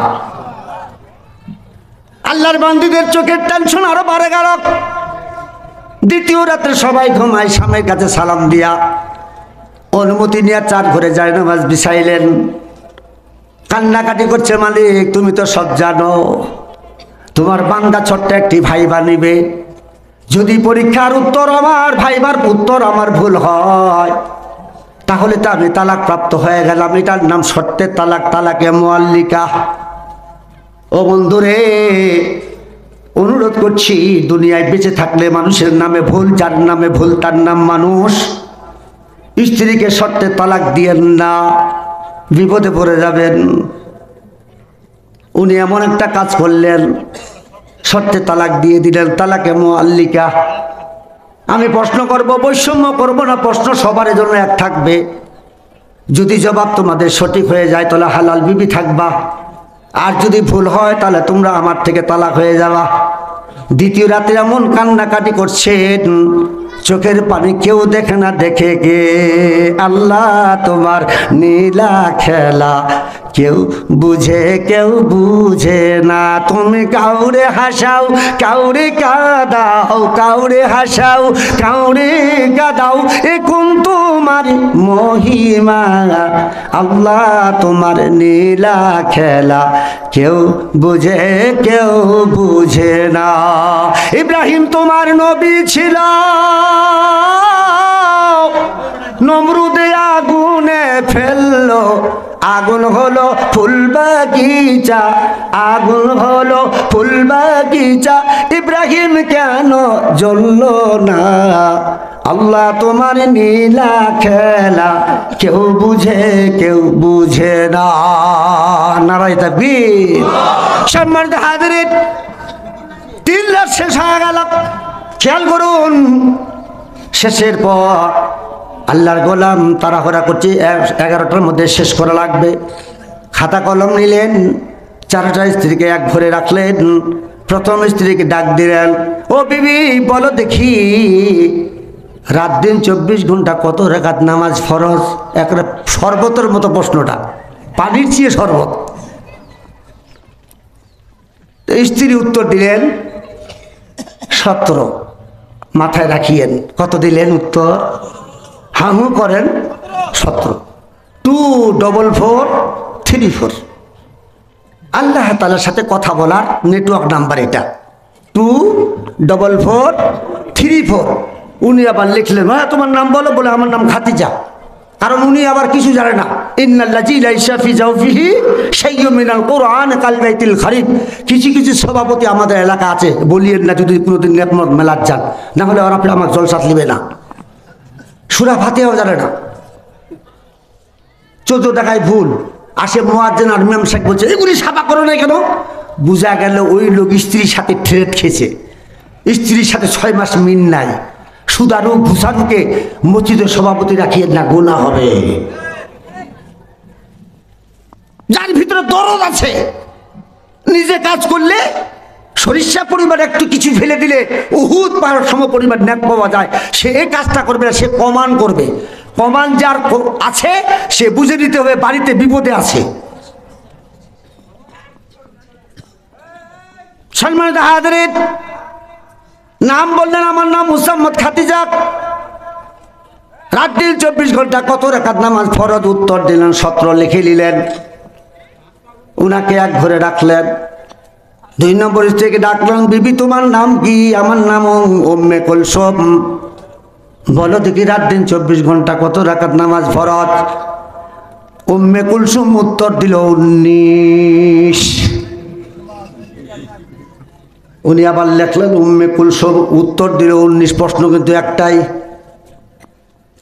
আল্লাহর বান্দীদের চোখের টেনশন আরো বাড়ে গেল। দ্বিতীয় রাত্রে সবাই ঘুমায়, স্বামীর কাছে সালাম দিয়া অনুমতি নিয়ে চার ঘরে যায় নামাজ বিছাইলেন। কান্নাকাটি করছে, মালিক তুমি তো সব জানো, তোমার বান্দা ছোট্ট একটি ভাইবা নিবে, যদি পরীক্ষার উত্তর আমার ভাইবার উত্তর আমার ভুল হয়, তাহলে তো আমি তালাক প্রাপ্ত হয়ে গেলাম। এটার নাম সত্যের তালাক, তালাকে মুআল্লিকা। ও বন্ধুরে, অনুরোধ করছি, দুনিয়ায় বেঁচে থাকলে মানুষের নামে ভুল, যার নামে ভুল তার নাম মানুষ। স্ত্রীকে শর্তে তালাক দিয়েন না, বিপদে পড়ে যাবেন। উনি এমন একটা কাজ করলেন, শর্তে তালাক দিয়ে দিলেন, তালাকে মুআল্লিকা। আমি প্রশ্ন করব, বৈষম্য করব না, প্রশ্ন সবার জন্য এক থাকবে। যদি জবাব তোমাদের সঠিক হয়ে যায় তাহলে হালাল বিবি থাকবা, আর যদি ভুল হয় তাহলে তোমরা আমার থেকে তালাক হয়ে যাবা। দ্বিতীয় রাতে এমন কান্নাকাটি করছেন, চোখের পানি কেউ দেখে না, দেখে কে? আল্লাহ তোমার নীলা খেলা কেউ বুঝে না। তুমি কাউরে হাসাও, কাউরে কাঁদাও, কাউরে হাসাও, কাউরে কাঁদাও, এ কোন তোমার মহিমা। আল্লাহ তোমার নীলা খেলা কেউ বুঝে না। ইব্রাহিম তোমার নবী ছিল, নমরুদে আগুনে ফেললো, আগুন হলো ফুল বাগিচা, আগুন হলো ফুল বাগিচা, ইব্রাহিম কেন জ্বললো না? আল্লাহ তোমার নীলা খেলা কেউ বুঝে না। নারায়ে তাকবীর। সম্মানিত হাজিরিন, 3 রাত শেষ হয়ে গেল। খেয়াল করুন, শেষের পর আল্লাহর গোলাম তাড়াহুড়া করছে, 11টার মধ্যে শেষ করা লাগবে। খাতা কলম নিলেন, 4টা স্ত্রীকে এক ঘরে রাখলেন। প্রথম স্ত্রীকে ডাক দিলেন, ও বিবি বলো দেখি, রাত দিন 24 ঘন্টা কত রাকাত নামাজ ফরজ? একটা শরবতের মতো প্রশ্নটা, পানির চেয়ে শরবত। স্ত্রী উত্তর দিলেন 17। মাথায় রাখিয়েন, কত দিলেন উত্তর? হাহু করেন 17। 24434 আল্লাহ তাআলার সাথে কথা বলার নেটওয়ার্ক নাম্বার এটা 24434। উনি আবার লিখলেন, হ্যাঁ তোমার নাম বলো, বলে আমার নাম খাদিজা। কারণ উনি আবার কিছু জানে না। ইন্নাল্লাযী লাইসা ফি জাওফিহি শাইয়্যুম মিনাল কুরআন কাল বাইতিল খারিব। কিছু কিছু সভাপতি আমাদের এলাকা আছে, বলিয়েন না যদি কোনোদিন নেকমত মেলাত যান, না হলে ওরা আমার জলসাত লিবে না। সূরা ফাতিহাও জানে না। 14 টাকায় ভুল আসে, মুয়াজ্জিন আর ইমাম সাহেব বলছে এগুলি সাফা করো না কেন? বুঝা গেল ওই লোক স্ত্রীর সাথে ট্রেড খেয়েছে, স্ত্রীর সাথে 6 মাস মিল নাই। সুদারু ভুসারুকে মসজিদের সভাপতি রাখিয়ে না, গুনাহ হবে। যার ভিতরে দরদ আছে, নিজে কাজ করলে সরিষা পরিমাণ একটু কিছু ফেলে দিলে উহুদ পাহাড় সম পরিমাণ নেক পাওয়া যায়, সে এই কাজটা করবে না, সে কমান করবে। কমান যার আছে সে বুঝে নিতে হবে বাড়িতে বিপদে আছে। সম্মানিত হাজিরিন, নাম বললেন, আমার নাম মুসাম্মদ খাদিজা। রাত দিন 24 ঘন্টা কত রাকাত নামাজ ফরজ? উত্তর দিলেন 17। লিখে নিলেন। উনাকে এক ঘরে রাখলেন। 2 নম্বর স্ত্রীকে ডাকলেন, বিবি তোমার নাম কি? আমার নাম উম্মে কুলসুম। বলো দেখি রাত দিন 24 ঘন্টা কত রাকাত নামাজ ফরজ? উম্মে কুলসুম উত্তর দিল 19। উনি আবার লেখলেন উম্মে কুলসুম, উত্তর দিল 19। প্রশ্ন কিন্তু একটাই।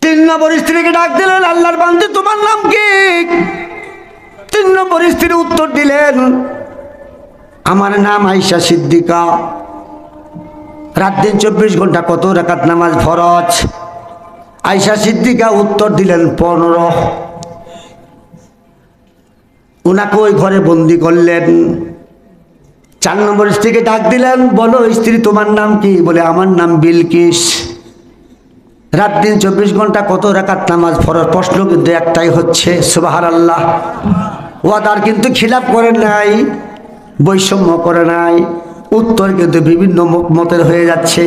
3 নম্বর স্ত্রীকে ডাক দিলেন, আল্লাহর বান্দী তোমার নাম কি? 3 নম্বর স্ত্রী উত্তর দিলেন, আমার নাম আয়েশা সিদ্দিকা। রাত দিন 24 ঘন্টা কত রাকাত নামাজ ফরজ? আয়েশা সিদ্দিকা উত্তর দিলেন 15। উনাকে ওই ঘরে বন্দি করলেন। 4 নম্বর স্ত্রীকে ডাক দিলেন, বলো স্ত্রী তোমার নাম কি? বলে আমার নাম বিলকিস। রাত দিন 24 ঘন্টা কত রাকাত নামাজ ফরজ? প্রশ্ন কিন্তু একটাই হচ্ছে, সুবহানাল্লাহ। ওয়াদার কিন্তু খিলাফ করে নাই, বৈষম্য করে নাই। উত্তর কিন্তু বিভিন্ন মতের হয়ে যাচ্ছে।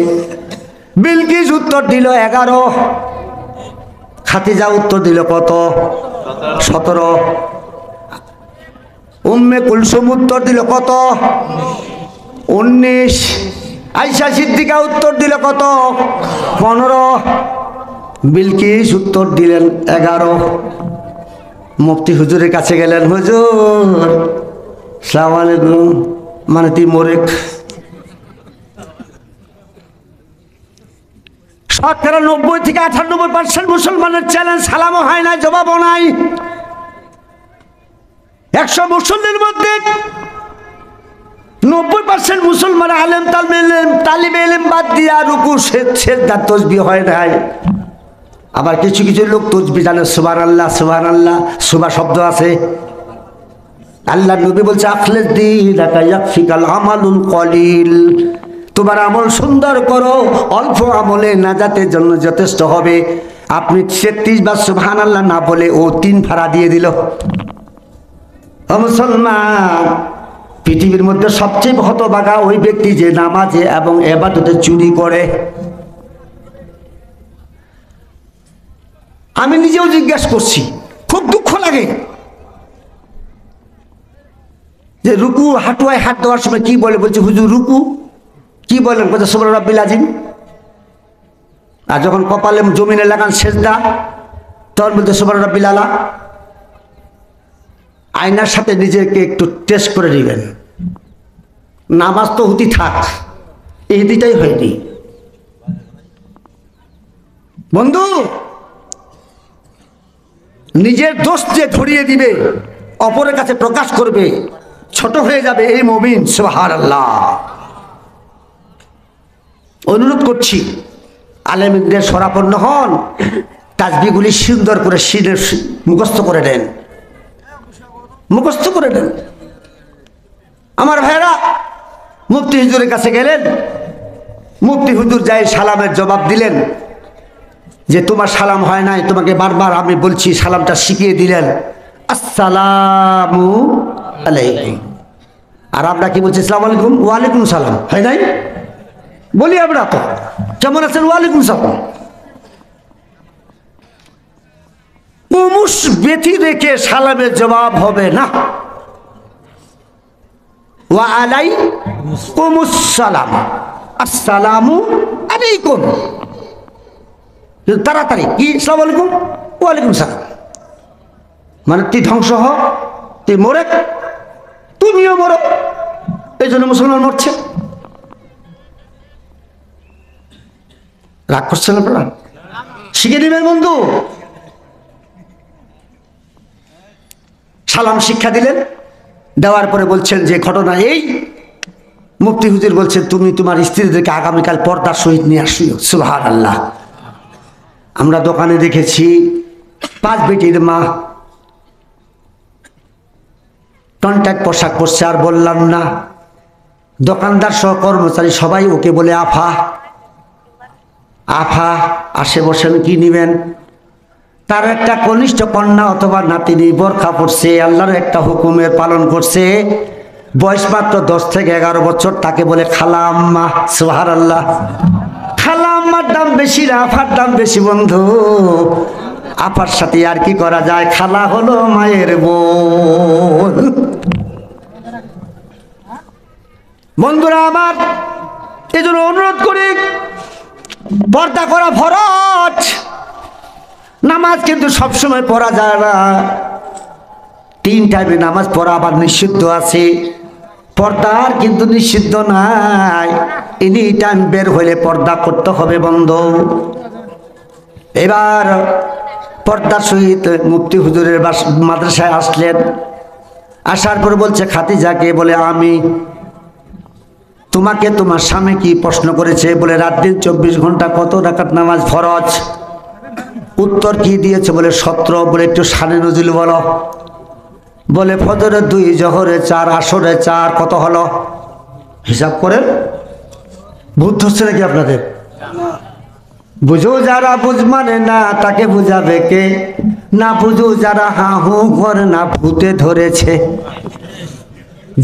বিলকিস উত্তর দিল 11। খাদিজা উত্তর দিল কত? 17। উম্মে কুলসুম উত্তর দিল কত? 19। আয়েশা সিদ্দিকা উত্তর দিল কত? 15। বিলকিস উত্তর দিলেন 11। মুফতি হুজুরের কাছে গেলেন, হুজুর আসসালামু আলাইকুম। মানে তুই মোরেক। শতকরা 90 থেকে 98% মুসলমানের চ্যালেঞ্জ, সালামও হয় না, জবাবও নাই। 100 মুসল্লির মধ্যে 90% মুসলমান আলেম তালিবে ইলম বাদ দিয়া রুকু সেজদা তাসবিহ হয় নাই। আবার কিছু কিছু লোক তাসবিহ জানে, সুবহানাল্লাহ সুবহানাল্লাহ, সুবহা শব্দ আছে। আল্লাহ নবী বলছে, আখলিস দীনাকা ইয়াকফিকাল আমালুল কলিল। তোমার আমল সুন্দর করো, অল্প আমলে নাজাতের জন্য যথেষ্ট হবে। আপনি 36 বার সুবহানাল্লাহ না বলে ও 3 ফাড়া দিয়ে দিল। ও মুসলমান, পৃথিবীর মধ্যে সবচেয়ে হতভাগা ওই ব্যক্তি যে নামাজে এবং ইবাদতে চুরি করে। আমি নিজেও জিজ্ঞাসা করছি, খুব দুঃখ লাগে যে রুকু হাঁটুয়ায় হাত দেওয়ার সময় কি বলে? বলছে হুজুর রুকু কি বলেন? বলছে সুবহান রাব্বিল আযীম। আর যখন কপালে জমিনে লাগান সেজদা, তখন বলতে সুবহান রাব্বিল আলা। আয়নার সাথে নিজেকে একটু টেস্ট করে নেবেন। নামাজ তো হতি থাক, এই দুইটাই হয়নি। বন্ধু, নিজের দোষ যে ধরিয়ে দিবে, অপরের কাছে প্রকাশ করবে, ছোট হয়ে যাবে এই মুমিন। সুবহানাল্লাহ। অনুরোধ করছি আলেমদের শরাপন্ন হন, তাসবিহগুলি সুন্দর করে শিরের মুখস্থ করে দেন, মুখস্থ করে দেন। আমার ভাইরা মুফতি হুজুরের কাছে গেলেন, মুফতি হুজুর যাই সালামের জবাব দিলেন যে তোমার সালাম হয় নাই, তোমাকে বারবার আমি বলছি, সালামটা শিখিয়ে দিলেন, আসসালামু আলাইকুম। আর আমরা কি বলছি? আসসালামু আলাইকুম, ওয়ালাইকুম সালাম, হয় নাই? বলি আমরা তো, কেমন আছেন? ওয়ালাইকুম সালাম। কুমুস ব্যথি রেখে সালামের জবাব হবে না, ওয়া আলাইকুমুস সালাম, আসসালামু আলাইকুম। তাড়াতাড়ি কি আসসালামু আলাইকুম, ওয়ালাইকুম সালাম, মানে তুই ধ্বংস হ, তুই মরে, তুমিও মরো। এই জন্য মুসলমান মরছে। রাগ করছেন আপনারা? শিখে দিবেন বন্ধু। সালাম শিক্ষা দিলেন, দেওয়ার পরে বলছেন যে ঘটনা এই, মুফতি হুজুর বলছেন তুমি তোমার স্ত্রীদেরকে আগামীকাল পর্দার সহিত নিয়ে আসিও। সুবহানাল্লাহ। আমরা দোকানে দেখেছি 5 বেটির মা কন্ট্যাক্ট পোশাক পরছে, আর বললাম না, দোকানদার সহ কর্মচারী সবাই ওকে বলে আফা আফা। আসে বসেন, কি নিবেন? তার একটা কনিষ্ঠ কন্যা অথবা নাতিনি বোরখা পড়ছে, আল্লাহর একটা হুকুমের পালন করছে, বয়স মাত্র 10 থেকে 11 বছর, তাকে বলে খালা আম্মা। সুবহানাল্লাহ। খালা আম্মার দাম বেশি না আফার দাম বেশি বন্ধু। আপার সাথে আর কি করা যায়, খালা হলো মায়ের বোন। বন্ধুরা আমার, এই জন্য অনুরোধ করি, পর্দা করা ফরজ। নামাজ কিন্তু সবসময় পড়া যায় না, 3 টাইমে নামাজ পড়া আবার নিষিদ্ধ আছে। পর্দার কিন্তু নিষিদ্ধ নাই, এনি টাইম বের হইলে পর্দা করতে হবে বন্ধু। এবার পর্দার সহিত মুফতি হুজুরের মাদ্রাসায় আসলেন, আসার পর বলছে খাদিজাকে, বলে আমি তোমাকে তোমার স্বামী কি প্রশ্ন করেছে? বলে রাত দিন 24 ঘন্টা কত রাকাত নামাজ ফরজ? উত্তর কি দিয়েছে? বলে 17। বলে একটু শানে নজরুল বলো। বলে ফজরে 2, জোহরে 4, আসরে 4, কত হলো? হিসাব করেন। ভূত ধরছে নাকি আপনাদের? বুঝো যারা বুঝ মানে না, তাকে বুঝাবে কে? না বুঝো যারা হা হু করে না, ভূতে ধরেছে।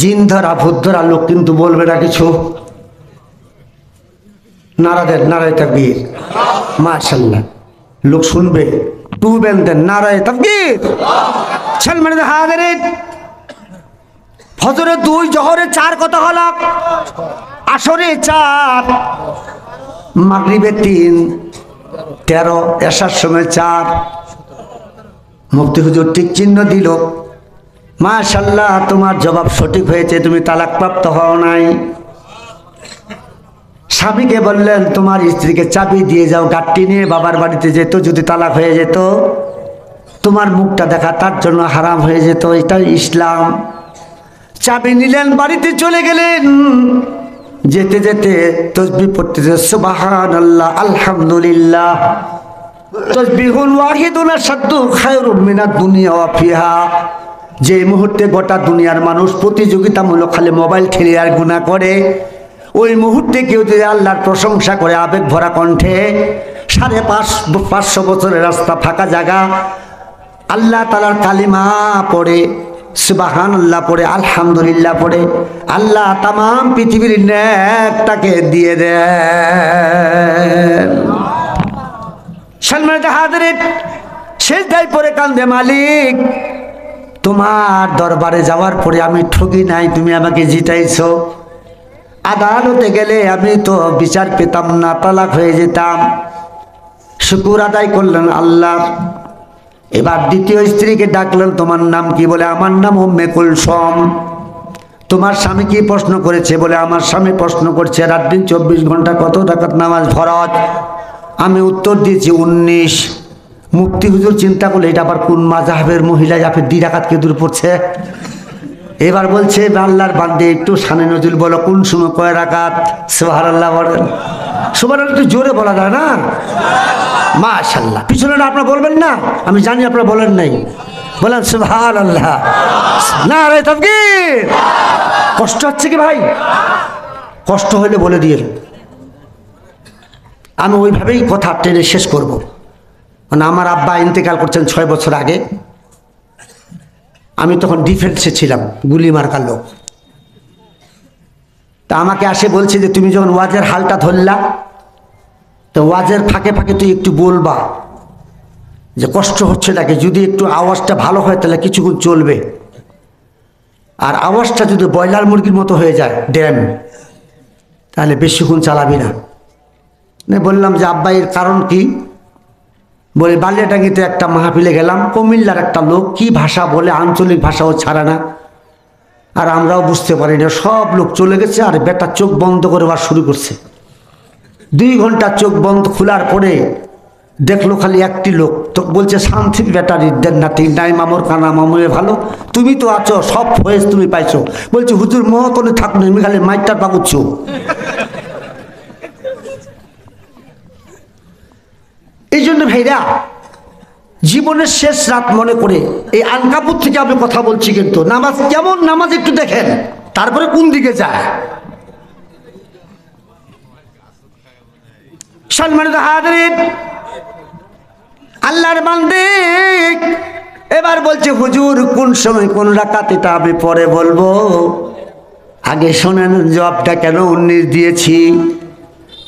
জিন ধরা ভূত ধরা লোক কিন্তু বলবে না কিছু। নারাদের নারায় তাকবীর, মাশাআল্লাহ। লোক শুনবে, টুবেন দেন নারায় তাকবীর। সালমান হাজিরিন, ফজরে 2, জোহরে 4, কত হলো? আসরে 4, মাগরিবে 3, 13, এশার সময় 4। মুফতি হুজুর ঠিক চিহ্ন দিল, মাশাআল্লাহ তোমার জবাব সঠিক হয়েছে, তুমি তালাক প্রাপ্ত হও নাই। স্বামীকে বললেন তোমার স্ত্রীকে চাবি দিয়ে যাও, গাড়ি নিয়ে বাবার বাড়িতে যেত, যদি তালাক হয়ে যেত তোমার মুখটা দেখা তার জন্য হারাম হয়ে যেত, এটাই ইসলাম। চাবি নিলেন, বাড়িতে চলে গেলেন। যেতে যেতে তাসবিহ পড়তেছে, সুবহানাল্লাহ, আলহামদুলিল্লাহ, তাসবিহুন ওয়াহিদুন আশাদ্দু খায়রুম মিনাদ দুনিয়া ওয়া ফিহা। যে মুহূর্তে গোটা দুনিয়ার মানুষ প্রতিযোগিতামূলক খালি মোবাইল ঠেলে আর গুনাহ করে, ওই মুহূর্তে কেউ যদি আল্লাহর প্রশংসা করে আবেগ ভরা কণ্ঠে, 550 বছরের রাস্তা, ফাঁকা জায়গা, আল্লাহ তাআলার কালিমা পড়ে, সুবহানাল্লাহ পড়ে, আলহামদুলিল্লাহ পড়ে, আল্লাহ তামাম পৃথিবীর নেকটাকে দিয়ে দেন। সম্মানিত হাজিরিন, সিজদায় পড়ে কান্দে, মালিক তোমার দরবারে যাওয়ার পরে আমি ঠকি নাই, তুমি আমাকে জিতাইছো। আদালতে গেলে আমি তো বিচার পেতাম না, তালাক হয়ে যেতাম। শুকর আদায় করলেন আল্লাহ। এবার দ্বিতীয় স্ত্রীকে ডাকলেন, তোমার নাম কি? বলে আমার নাম উম্মে কুলসুম। তোমার স্বামী কি প্রশ্ন করেছে? বলে আমার স্বামী প্রশ্ন করছে রাত দিন 24 ঘন্টা কত রাকাত নামাজ ফরজ? আমি উত্তর দিয়েছি 19। মুফতি হুজুর চিন্তা করলে এটা আবার কোন মাযহাবের মহিলা, যাকে 2 রাকাত কে দূর পড়ছে? এবার বলছে আল্লাহর বান্দে একটু শানে নজরুল বলো, কোন সময় কয় রাকাত? সুবহানাল্লাহ বলেন। সুবহানাল্লাহ একটু জোরে বলা যায় না? মাশাআল্লাহ। পিছনে আপনারা বলবেন না? আমি জানি আপনারা বলেন নাই, বলেন সুবহানাল্লাহ। নারে তাকবীর। কষ্ট হচ্ছে কি ভাই? কষ্ট হলে বলে দিয়ে, আমি ওইভাবেই কথা টেনে শেষ করব। মানে আমার আব্বা ইন্তেকাল করছেন 6 বছর আগে। আমি তখন ডিফেন্সে ছিলাম, গুলি মার্কার লোক। তা আমাকে আসে বলছে যে তুমি যখন ওয়াজের হালটা ধরলা, তো ওয়াজের ফাঁকে ফাঁকে তুই একটু বলবা যে কষ্ট হচ্ছে নাকি, যদি একটু আওয়াজটা ভালো হয় তাহলে কিছুক্ষণ চলবে, আর আওয়াজটা যদি ব্রয়লার মুরগির মতো হয়ে যায় ড্যাম, তাহলে বেশিক্ষণ চালাবি না। বললাম যে আব্বা এর কারণ কি? বলে বালিয়াডাঙ্গিতে একটা মাহফিলে গেলাম, কুমিল্লার একটা লোক কি ভাষা বলে, আঞ্চলিক ভাষাও ছাড়া না, আর আমরাও বুঝতে পারি না। সব লোক চলে গেছে, আর বেটা চোখ বন্ধ করে আবার শুরু করছে। 2 ঘন্টা চোখ বন্ধ খোলার পরে দেখলো খালি একটি লোক, তো বলছে শান্তি ব্যাটারি দেন না, ঠিক নাই মামুর কানা মামুয়ে ভালো, তুমি তো আছো, সব ফয়েজ তুমি পাইছো। বলছে হুজুর মহতনে থাকুন, আমি খালি মাইকটা পাকুচ্ছ। এই জন্য ভাইরা, জীবনের শেষ রাত মনে করে এই আনকাপুর থেকে আমি কথা বলছি, কিন্তু নামাজ কেমন, নামাজ একটু দেখেন, তারপরে কোন দিকে যায়। সম্মানিত হাজিরিন, আল্লাহর বান্দে এবার বলছে হুজুর কোন সময় কোন রাকাত, এটা আমি পরে বলবো, আগে শোনেন জবাবটা কেন 19 দিয়েছি।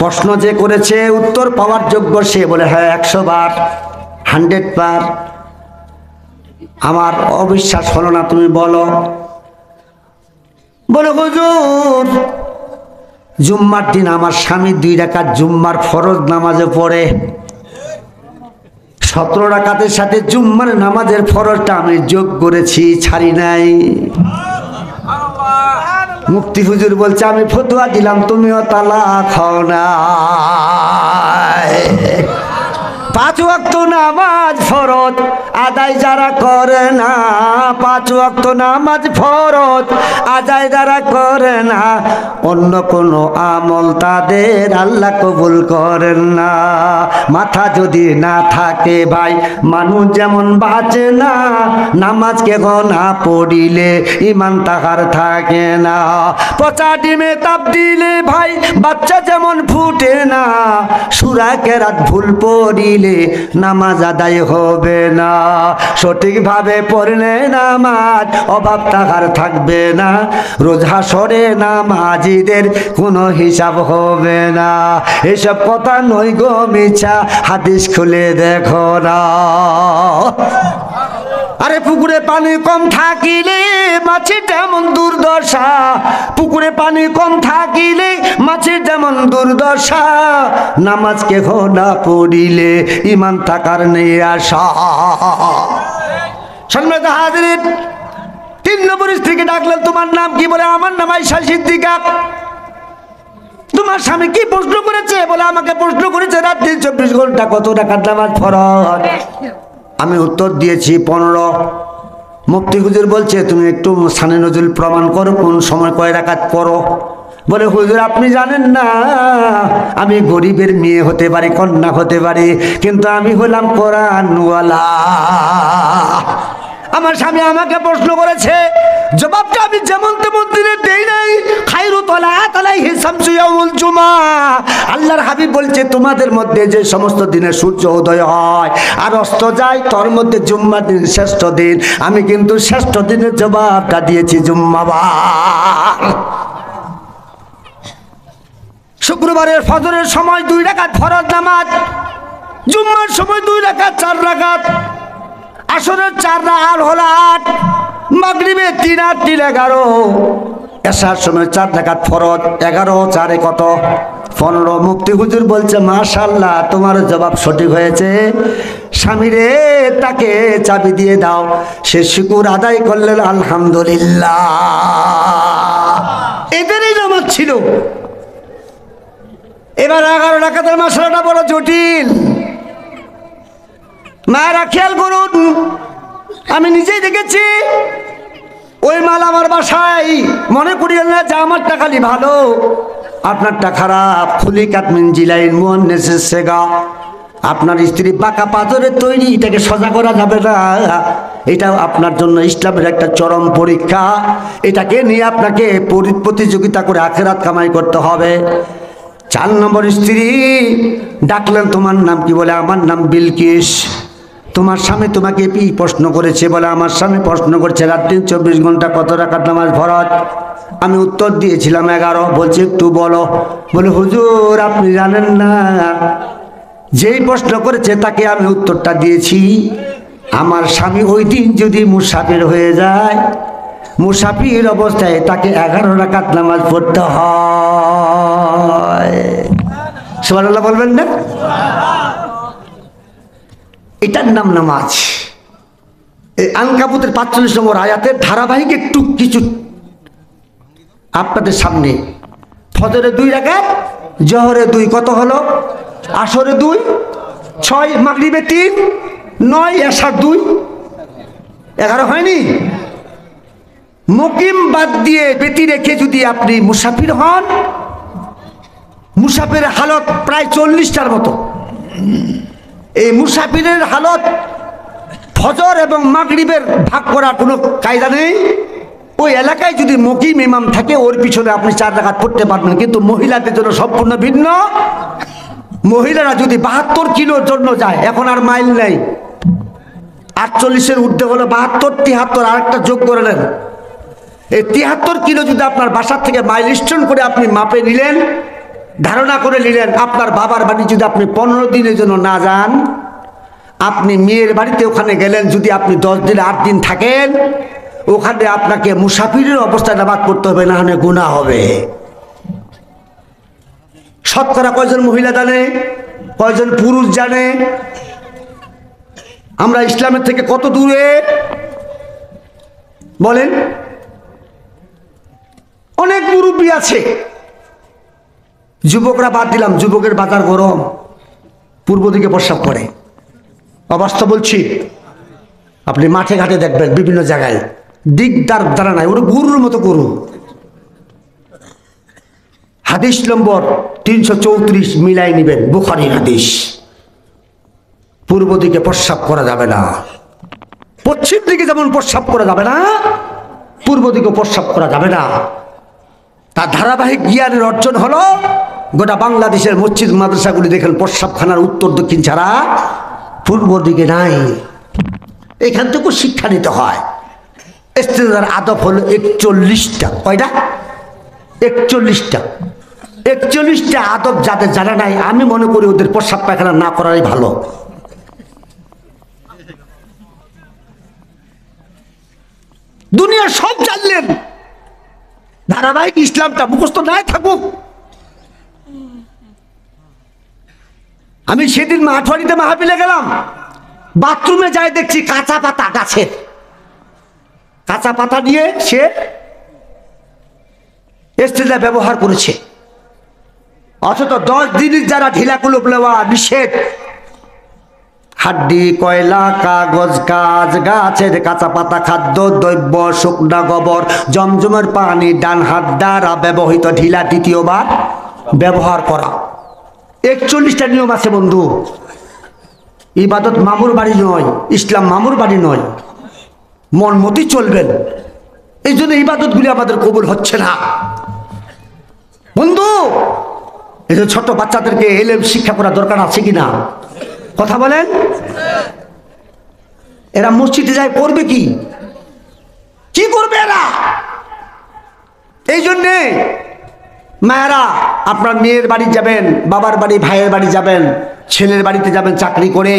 প্রশ্ন যে করেছে উত্তর পাওয়ার যোগ্য সে বলে হ্যাঁ 100 বার, 100 বার। আমার অবিশ্বাস হলো না, তুমি বলো। বলে হুজুর জুম্মার দিন আমার স্বামী 2 রাকাত জুম্মার ফরজ নামাজে পড়ে, 17 রাকাতের সাথে জুম্মার নামাজের ফরজটা আমি যোগ করেছি, ছাড়ি নাই। মুফতি হুজুর বলছে আমি ফতোয়া দিলাম, তুমিও তালাক হও না। 5 ওয়াক্ত নামাজ ফরজ আদায় যারা করে না, 5 ওয়াক্ত নামাজ ফরজ আদায় যারা করে না, অন্য কোনো আমল তাদের আল্লাহ কবুল করেন না। মাথা যদি না থাকে ভাই মানুষ যেমন বাঁচে না, নামাজকে না পড়িলে ইমান তাহার থাকে না। পচা ডিমে তাপ দিলে ভাই বাচ্চা যেমন ফুটে না, সূরা কেরাত ভুল পড়িলে নামাজ আদায় হবে না। সঠিকভাবে পড়লে নামাজ অভাব তাহার থাকবে না, রোজ হাসরে নামাজিদের কোনো হিসাব হবে না। এসব কথা নয় গো মিছা, হাদিস খুলে দেখো না। আরে পুকুরে পানি কম থাকিলে মাছের যেমন দুর্দশা, পুকুরে পানি কম থাকিলে মাছের যেমন দুর্দশা, নামাজকে না পড়িলে ইমান থাকার নেই আশা। সম্মানিত হাজিরিন, 3 নম্বর স্ত্রীকে ডাকলেন, তোমার নাম কি? বলে আমার নাম আয়েশা সিদ্দিকা। তোমার স্বামী কি প্রশ্ন করেছে? বলে আমাকে প্রশ্ন করেছে রাত্রি 24 ঘন্টা কত রাকাত নামাজ ফরজ। আমি উত্তর দিয়েছি 15। মুফতি হুজুর বলছে তুমি একটু শানে নজরুল প্রমাণ করো, কোন সময় কয় রাকাত পড়ো। বলে হুজুর আপনি জানেন না, আমি গরিবের মেয়ে হতে পারি, কন্যা হতে পারি, কিন্তু আমি হলাম কোরআনওয়ালা। আমার স্বামী আমাকে প্রশ্ন করেছে, জবাবটা আমি যেমন তেমন দিনে দেই নাই। খায়রু তালাত আলাইহি শামসু ইয়াউমুল জুমআ, আল্লাহর হাবিব বলছে তোমাদের মধ্যে যে সমস্ত দিনে সূর্য উদয় হয় আর অস্ত যায়, তোর মধ্যে জুম্মার দিন শ্রেষ্ঠ দিন। আমি কিন্তু শ্রেষ্ঠ দিনের জবাবটা দিয়েছি জুম্মাবার। শুক্রবারের ফজরের সময় 2 রাকাত ফরজ নামাজ, জুম্মার সময় 2 রাকাত 4 রাকাত, আসরের 4 আর হলো 8, মাগরিবে 3 আর 3 11, এশার সময় 4 রাকাত ফরজ, 11 4 কত 15। মুফতি হুজুর বলছে মাশাআল্লাহ তোমার জবাব সঠিক হয়েছে। স্বামীরে তাকে চাবি দিয়ে দাও, সে শুকর আদায় করলেন আলহামদুলিল্লাহ। এদেরই নামাজ ছিল। এবার 11 রাকাতের মাসলাটা বড় জটিল। মায়েরা খেয়াল করুন, আমি নিজেই দেখেছি ওই মাল আমার বাসায়, মনে করিয়েন না যে আমারটা খালি ভালো আপনারটা খারাপ। খুলি কাতমিন জিলাইন মুয়ান্নাসিস সেগা, আপনার স্ত্রী বাঁকা পাথরের তৈরি, এটাকে সোজা করা যাবে না। এটাও আপনার জন্য ইসলামের একটা চরম পরীক্ষা। এটাকে নিয়ে আপনাকে প্রতিযোগিতা করে আখিরাত কামাই করতে হবে। 4 নম্বর স্ত্রী ডাকলেন, তোমার নাম কি? বলে আমার নাম বিলকিস। তোমার স্বামী তোমাকে কি প্রশ্ন করেছে? বলে আমার স্বামী প্রশ্ন করছে রাত দিন 24 ঘন্টা কত রাকাত নামাজ ফরজ? আমি উত্তর দিয়েছিলাম 11। বলছে একটু বলো। বলে হুজুর আপনি জানেন না, যেই প্রশ্ন করেছে তাকে আমি উত্তরটা দিয়েছি। আমার স্বামী ওই দিন যদি মুসাফির হয়ে যায়, মুসাফির অবস্থায় তাকে 11 রাকাত নামাজ পড়তে হয়। সুবহানাল্লাহ বলবেন না? এটার নাম নামাজ। এই আনকাবুতের 45 নম্বর আয়াতের ধারাবাহিক একটু কিছু আপনাদের সামনে। ফজরে 2 রাকাত, জোহরে 2, কত হলো? আসরে 2, 6, মাগরিবে 3, 9, এশার 2, 11 হয়নি? মুকিম বাদ দিয়ে বেতি রেখে যদি আপনি মুসাফির হন, মুসাফিরের হালত প্রায় 40টার মতো। এই মুসাফিরের হালত ফজর এবং মাগরিবের ভাগ করার কোনো কায়দা নেই। ওই এলাকায় যদি মুকিম ইমাম থাকে, ওর পিছনে আপনি 4 রাকাত পড়তে পারবেন। কিন্তু মহিলাদের জন্য সম্পূর্ণ ভিন্ন। মহিলারা যদি 72 কিলোর জন্য যায়, এখন আর মাইল নেই, 48-এর ঊর্ধ্বে হলো 72, 73, আরেকটা যোগ করে নেন। এই 73 কিলো যদি আপনার বাসার থেকে মাইলস্টোন করে আপনি মাপে নিলেন, ধারণা করে নিলেন, আপনার বাবার বাড়ি যদি আপনি 15 দিনের জন্য না যান, আপনি মেয়ের বাড়িতে ওখানে গেলেন, যদি আপনি 10 দিন 8 দিন থাকেন, ওখানে আপনাকে মুসাফিরের অবস্থায় নামাজ পড়তে হবে, না হলে গুনাহ হবে। শতকরা কয়জন মহিলা জানে? কয়জন পুরুষ জানে? আমরা ইসলামের থেকে কত দূরে বলেন? অনেক মুরব্বী আছে, যুবকরা বাদ দিলাম, যুবকের বাজার গরম, পূর্ব দিকে প্রস্রাব করে। অবাস্তব বলছি? আপনি মাঠে ঘাটে দেখবেন বিভিন্ন জায়গায় দিকদার দ্বারা নাই, ওরা গরুর মতো গরু। হাদিস নম্বর 334 মিলাই নিবেন, বুখারী হাদিস। পূর্ব দিকে প্রস্রাব করা যাবে না, পশ্চিম দিকে যেমন প্রস্রাব করা যাবে না, পূর্ব দিকে প্রস্রাব করা যাবে না। তার ধারাবাহিক জ্ঞানের অর্জন হলো গোটা বাংলাদেশের মসজিদ মাদ্রাসাগুলি দেখেন, প্রস্রাবখানার উত্তর দক্ষিণ ছাড়া পূর্ব দিকে নাই। এখান থেকেও শিক্ষা নিতে হয়। ইস্তেঞ্জার আদব হলো 41টা। কয়টা? 41টা। 41টা আদব যাদের জানা নাই, আমি মনে করি ওদের প্রস্রাব পায়খানা না করাই ভালো। দুনিয়ার সব জানলেন, ধারাবাহিক ইসলামটা মুখস্থ নাই থাকুক। আমি সেদিন মাঠবাড়িতে মাহফিলে গেলাম, বাথরুমে যাই দেখছি কাঁচা পাতা, গাছের কাঁচা পাতা দিয়ে সে ইস্তেঞ্জা ব্যবহার করেছে। অথচ 10 দিনের যারা ঢিলা কুলুপ নেওয়া নিষেধ, হাড্ডি, কয়লা, কাগজ, কাজ, গাছের কাঁচা পাতা, খাদ্য দ্রব্য, শুকনা গোবর, জমজমের পানি, ডান হাত দ্বারা ব্যবহৃত ঢিলা দ্বিতীয়বার ব্যবহার করা। 41টা নিয়ম আছে বন্ধু। ইবাদত মামুর বাড়ি নয়, ইসলাম মামুর বাড়ি নয়, মন মতি চলবেন। এই জন্য ইবাদতগুলি আমাদের কবুল হচ্ছে না বন্ধু। এই যে ছোট বাচ্চাদেরকে এলেম শিক্ষা করা দরকার আছে কিনা কথা বলেন? এরা মসজিদে যায় করবে কি? কি করবে এরা? এই জন্যে মায়েরা, আপনার মেয়ের বাড়ি যাবেন, বাবার বাড়ি, ভাইয়ের বাড়ি যাবেন, ছেলের বাড়িতে যাবেন চাকরি করে,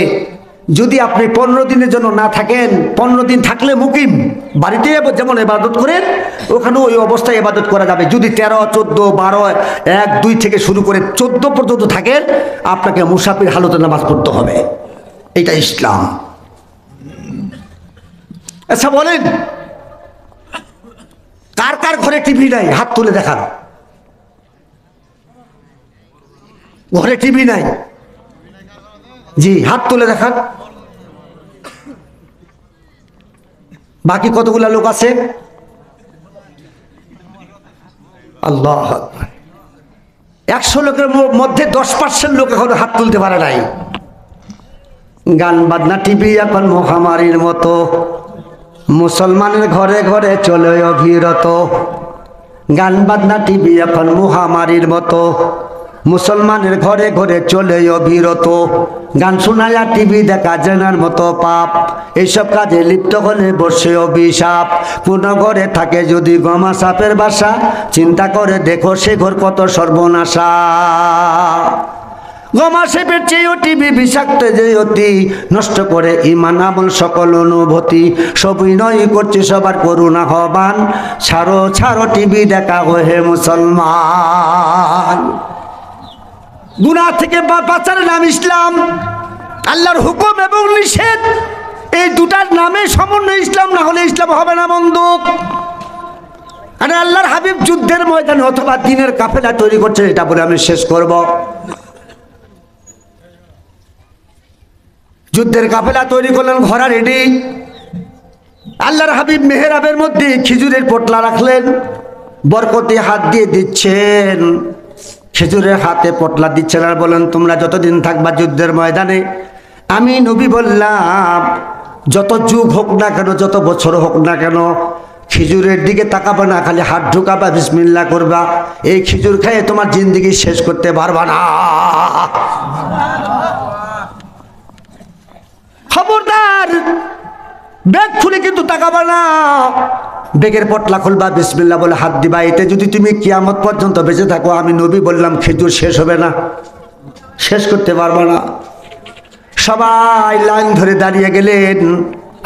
যদি আপনি 15 দিনের জন্য না থাকেন, 15 দিন থাকলে মুকিম বাড়িতে যেমন ইবাদত করেন, ওখানে ওই অবস্থায় ইবাদত করা যাবে। যদি 13, 14, 12, 1, 2 থেকে শুরু করে 14 পর্যন্ত থাকেন, আপনাকে মুসাফির হালতে নামাজ পড়তে হবে। এটা ইসলাম। আচ্ছা বলেন, কার কার ঘরে টিভি নাই? হাত তুলে দেখান। ঘরে টিভি নাই? জি, হাত তুলে দেখান। বাকি কতগুলা লোক আছে? আল্লাহ আকবার। 100 লোকের মধ্যে 10% লোক এখন হাত তুলতে পারে নাই। গান বাজনা টিভি এখন মহামারীর মতো, মুসলমানের ঘরে ঘরে চলে অবিরত। গান বাজনা টিভি এখন মহামারীর মতো, মুসলমানের ঘরে ঘরে চলে অবিরত। গান শোনায়া টিভি দেখা জেনার মতো পাপ, এইসব কাজে লিপ্ত হলে বসে অভিশাপ। কোন ঘরে থাকে যদি গমা সাপের বাসা, চিন্তা করে দেখো সে ঘর কত সর্বনাশা। গমা সাপের চেয়েও টিভি বিষাক্ত যে অতি, নষ্ট করে ইমান আমল সকল অনুভূতি। সবই নয় করছে সবার করুণা হবান, ছাড়ো ছাড়ো টিভি দেখা হে মুসলমান। গুনাহ থেকে বাঁচার নাম ইসলাম, আল্লাহর হুকুম এবং নিষেধ, এই দুটার নামে সমন্বয় ইসলাম, না হলে ইসলাম হবে না বন্দুক। আরে আল্লাহর হাবিব যুদ্ধের ময়দানে অথবা দিনের কাফেলা তৈরি করছেন, এটা বলে আমি শেষ করব। যুদ্ধের কাফেলা তৈরি করলেন, ঘোড়া রেডি। আল্লাহর হাবিব মেহরাবের মধ্যে খেজুরের পোটলা রাখলেন, বরকতে হাত দিয়ে দিচ্ছেন, খেজুরের হাতে পটলা দিচ্ছেন আর বলেন তোমরা যতদিন থাকবা যুদ্ধের ময়দানে, আমি নবী বললাম যত যুগ হোক না কেন, যত বছর হোক না কেন, খেজুরের দিকে তাকাবা না, খালি হাত ঢুকাবা, বিসমিল্লাহ করবা। এই খেজুর খেয়ে তোমার জিন্দেগি শেষ করতে পারবা না। খবরদার, ব্যাগ খুলে কিন্তু তাকাবা না, বেগের পটলা খুলবা, বিসমিল্লাহ বলে হাত দিবা। এতে যদি তুমি কিয়ামত পর্যন্ত বেঁচে থাকো, আমি নবী বললাম খেজুর শেষ হবে না, শেষ করতে পারবো না। সবাই লাইন ধরে দাঁড়িয়ে গেলেন,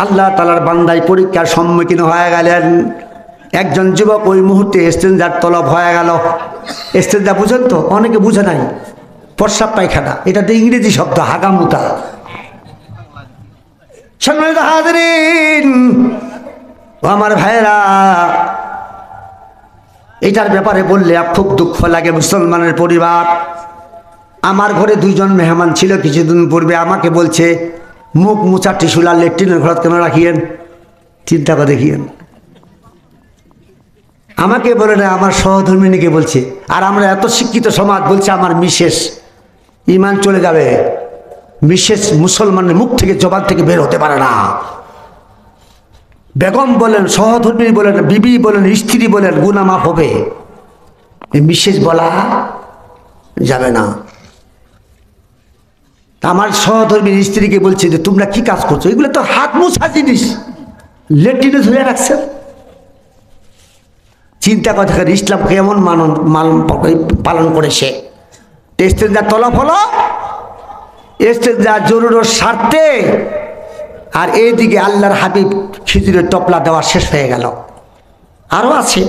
আল্লাহ তাআলার বান্দায় পরীক্ষার সম্মুখীন হয়ে গেলেন। একজন যুবক ওই মুহূর্তে ইস্তেনজার তলব হয়ে গেল। ইস্তেনজা বুঝেন তো? অনেকে বুঝে নাই। প্রস্রাব পায়খানা, এটা তো ইংরেজি শব্দ, হাগামুতা। সম্মানিত হাজিরিন, আমার ভাইরা, এটার ব্যাপারে বললে খুব দুঃখ লাগে। মুসলমানের পরিবার, আমার ঘরে 2 জন মেহমান ছিল কিছুদিন পূর্বে, আমাকে বলছে মুখ মুছা টিস্যুলা লেট্রিনের ঘর কেন রাখিয়েন? চিন্তা করে দেখিয়েন। আমাকে বলে না, আমার সহধর্মিনীকে বলছে। আর আমরা এত শিক্ষিত সমাজ, বলছে আমার মিসেস, ইমান চলে যাবে। মিসেস মুসলমানের মুখ থেকে, জবান থেকে বের হতে পারে না। বেগম বলেন, সহধর্মিনী বলেন, বিবি বলেন, স্ত্রী বলেন, গুনাহ মাফ হবে, মিসেস বলা যাবে না। আমার সহধর্মীর স্ত্রীকে বলছে যে তোমরা কি কাজ করছো? এগুলো তো হাত মোছা জিনিস, লেট্রিনে ধরে রাখছেন। চিন্তা কথা, ইসলাম কেমন পালন করেছে। ইস্তেনজা তলব হলো, ইস্তেনজা জরুরত স্বার্থে, আর এইদিকে আল্লাহর হাবিব খেজুরের টপলা দেওয়া শেষ হয়ে গেল। আরও আছে।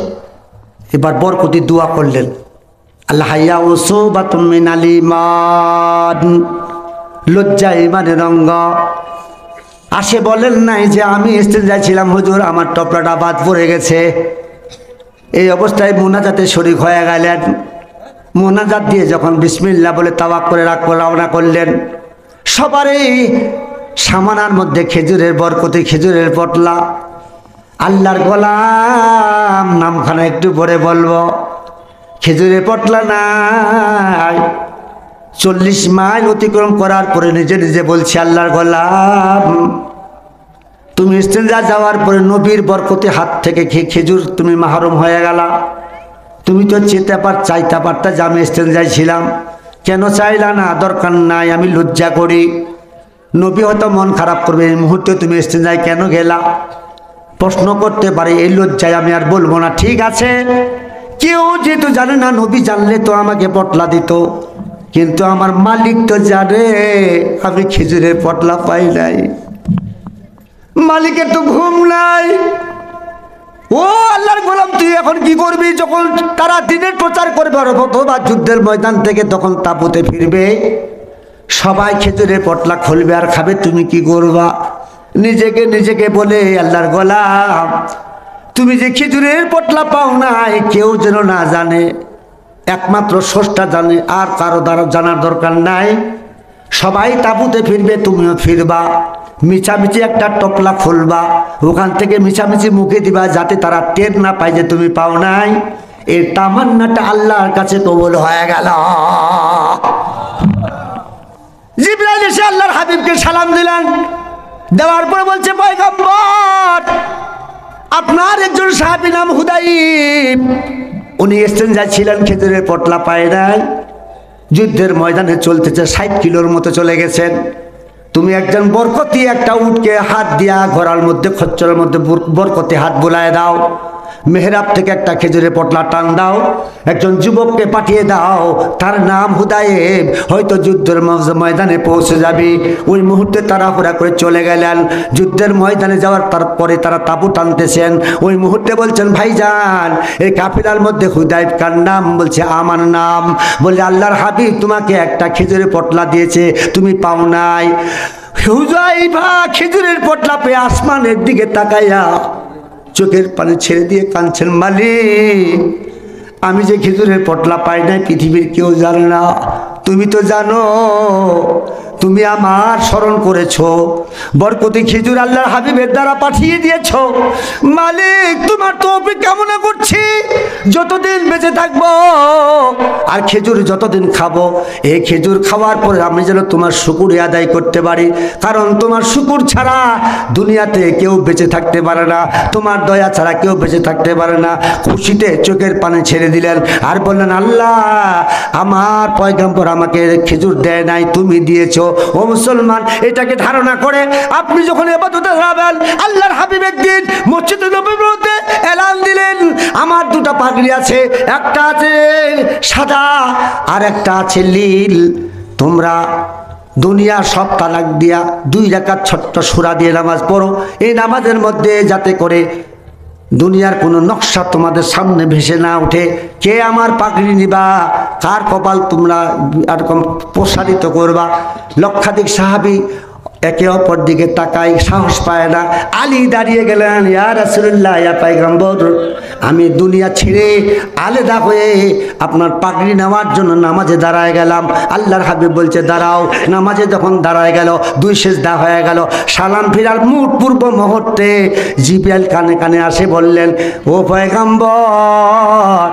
এবার বরকতি দোয়া করলেন, আল্লাহ ইয়া উসুবাতুম মিনাল ঈমান, লজ্জা ইমানের অঙ্গ। আসে বলেন নাই যে আমি ইস্তেনজায় ছিলাম হুজুর, আমার টপলাটা বাদ পড়ে গেছে। এই অবস্থায় মুনাজাতে শরীক হয়ে গেলেন। মুনাজাত দিয়ে যখন বিসমিল্লাহ বলে তাওয়াক্কুল করে রওনা করলেন, সবারই সামানার মধ্যে খেজুরের বরকতি, খেজুরের পটলা। আল্লাহর গোলাম নামখানা একটু পরে বলবো, খেজুরের পটলা নাই। 40 মাইল অতিক্রম করার পরে নিজে নিজে বলছে, আল্লাহর গোলাম তুমি ইস্তেনজা যাওয়ার পরে নবীর বরকতি হাত থেকে খেজুর তুমি মাহরুম হয়ে গেলা। তুমি তো চাইতে পারতা যে আমি ইস্তেনজায় ছিলাম, কেন চাইলা না? দরকার নাই, আমি লজ্জা করি। নবী হয়তো মন খারাপ করবে, এই মুহূর্তে তুমি ইস্তেনজায় কেন গেলা? প্রশ্ন করতে পারে, এই লজ্জায় আমি আর বলবো না। ঠিক আছে, কেউ যেহেতু জানে না, নবী জানলে তো আমাকে পটলা দিত, কিন্তু আমার মালিক তো জানে আমি খেজুরের পটলা পাই নাই। মালিকের তো ঘুম নাই। ও আল্লাহর গোলাম, তুই এখন কি করবি? যখন তারা দিনের প্রচার করবে অথবা যুদ্ধের ময়দান থেকে, তখন তাঁবুতে ফিরবে, সবাই খেজুরের পটলা খুলবে আর খাবে, তুমি কি করবা? নিজেকে বলে, আল্লাহর গোলাম তুমি যে খেজুরের পটলা পাও নাই, কেউ যেন না জানে, একমাত্র স্রষ্টা জানে, আর কারো দ্বারা জানার দরকার নাই। সবাই তাঁবুতে ফিরবে, তুমিও ফিরবা, মিছামিছি একটা টপলা খুলবা, ওখান থেকে মিছামিছি মুখে দিবা, যাতে তারা টের না পায় যে তুমি পাও নাই। এই তামান্নাটা আল্লাহর কাছে কবুল হয়ে গেল। জিবরাইল এসে আল্লাহর হাবিবকে সালাম দিলেন, দেওয়ার পর বলছে পয়গম্বর আপনার একজন সাহাবী নাম হুদাইব, উনি এক্সচেঞ্জার ছিলেন, খেজুরের পটলা পায় নাই, যুদ্ধের ময়দানে চলতেছে 60 কিলোর মতো চলে গেছেন। তুমি একজন বরকতি একটা উটকে হাত দিয়া ঘোড়ার মধ্যে খচ্চরের মধ্যে বরকতি হাত বুলায় দাও, মেহরাব থেকে একটা খেজুরের পটলা টান দাও, একজন যুবককে পাঠিয়ে দাও, তার নাম হুদাইব, হয়তো যুদ্ধের ময়দানে পৌঁছে যাবে। ওই মুহূর্তে তাড়াহুড়া করে চলে গেলেন। যুদ্ধের ময়দানে যাওয়ার তারপরে তারা তাবু টানতেছেন, ওই মুহূর্তে বলছেন ভাইজান এই কাফিলার মধ্যে হুদাইব কার নাম? বলছে আমার নাম। বলে আল্লাহর হাবিব তোমাকে একটা খেজুরের পটলা দিয়েছে, তুমি পাও নাই। হুদাইবা খেজুরের পটলা পেয়ে আসমানের দিকে তাকাইয়া চোখের পানি ছেড়ে দিয়ে কাঁদছেন, মালিক আমি যে খেজুরের পটলা পাই নাই পৃথিবীর কেউ জানে না, তুমি তো জানো, তুমি আমার স্মরণ করেছো, বরকতি খেজুর আল্লাহর হাবিবের দ্বারা পাঠিয়ে দিয়েছো। মালিক তোমার তৌফিক কামনা করছি, যতদিন বেঁচে থাকবো আর খেজুর যতদিন খাবো, এই খেজুর খাওয়ার পরে আমি যেন তোমার শুকরিয়া আদায় করতে পারি, কারণ তোমার শুকর ছাড়া দুনিয়াতে কেউ বেঁচে থাকতে পারে না, তোমার দয়া ছাড়া কেউ বেঁচে থাকতে পারে না। খুশিতে চোখের পানি ছেড়ে দিলেন আর বললেন আল্লাহ আমার পয়গম্বর আমাকে খেজুর দেয় নাই, তুমি দিয়েছো। ও মুসলমান, এটাকে ধারণা করে আপনি যখন ইবাদতে যাবেন, আল্লাহর হাবিব একদিন মসজিদে নববীতে এলান দিলেন আমার দুটো পাগড়ি আছে, একটা আছে সাদা আর একটা আছে নীল, তোমরা দুনিয়ার সব তালাক দিয়া 2 রাকাত ছোট্ট সূরা দিয়ে নামাজ পড়ো, এই নামাজের মধ্যে যাতে করে দুনিয়ার কোনো নকশা তোমাদের সামনে ভেসে না ওঠে। কে আমার পাগড়ি নিবা, কার কপাল তোমরা এরকম প্রসারিত করবা। লক্ষাধিক সাহাবী একে অপর দিকে তাকাই, সাহস পায় না। আলী দাঁড়িয়ে গেলেন, ইয়া রাসূলুল্লাহ, ইয়া পয়গম্বর, আমি দুনিয়া ছেড়ে আলাদা হয়ে আপনার পাগড়ি নেওয়ার জন্য নামাজে দাঁড়ায় গেলাম। আল্লাহর হাবিব বলছে দাঁড়াও। নামাজে যখন দাঁড়ায় গেল, 2 সেজদা হয়ে গেল, সালাম ফিরার পূর্ব মুহূর্তে জিবরাইল কানে কানে আসে বললেন, ও পয়গম্বর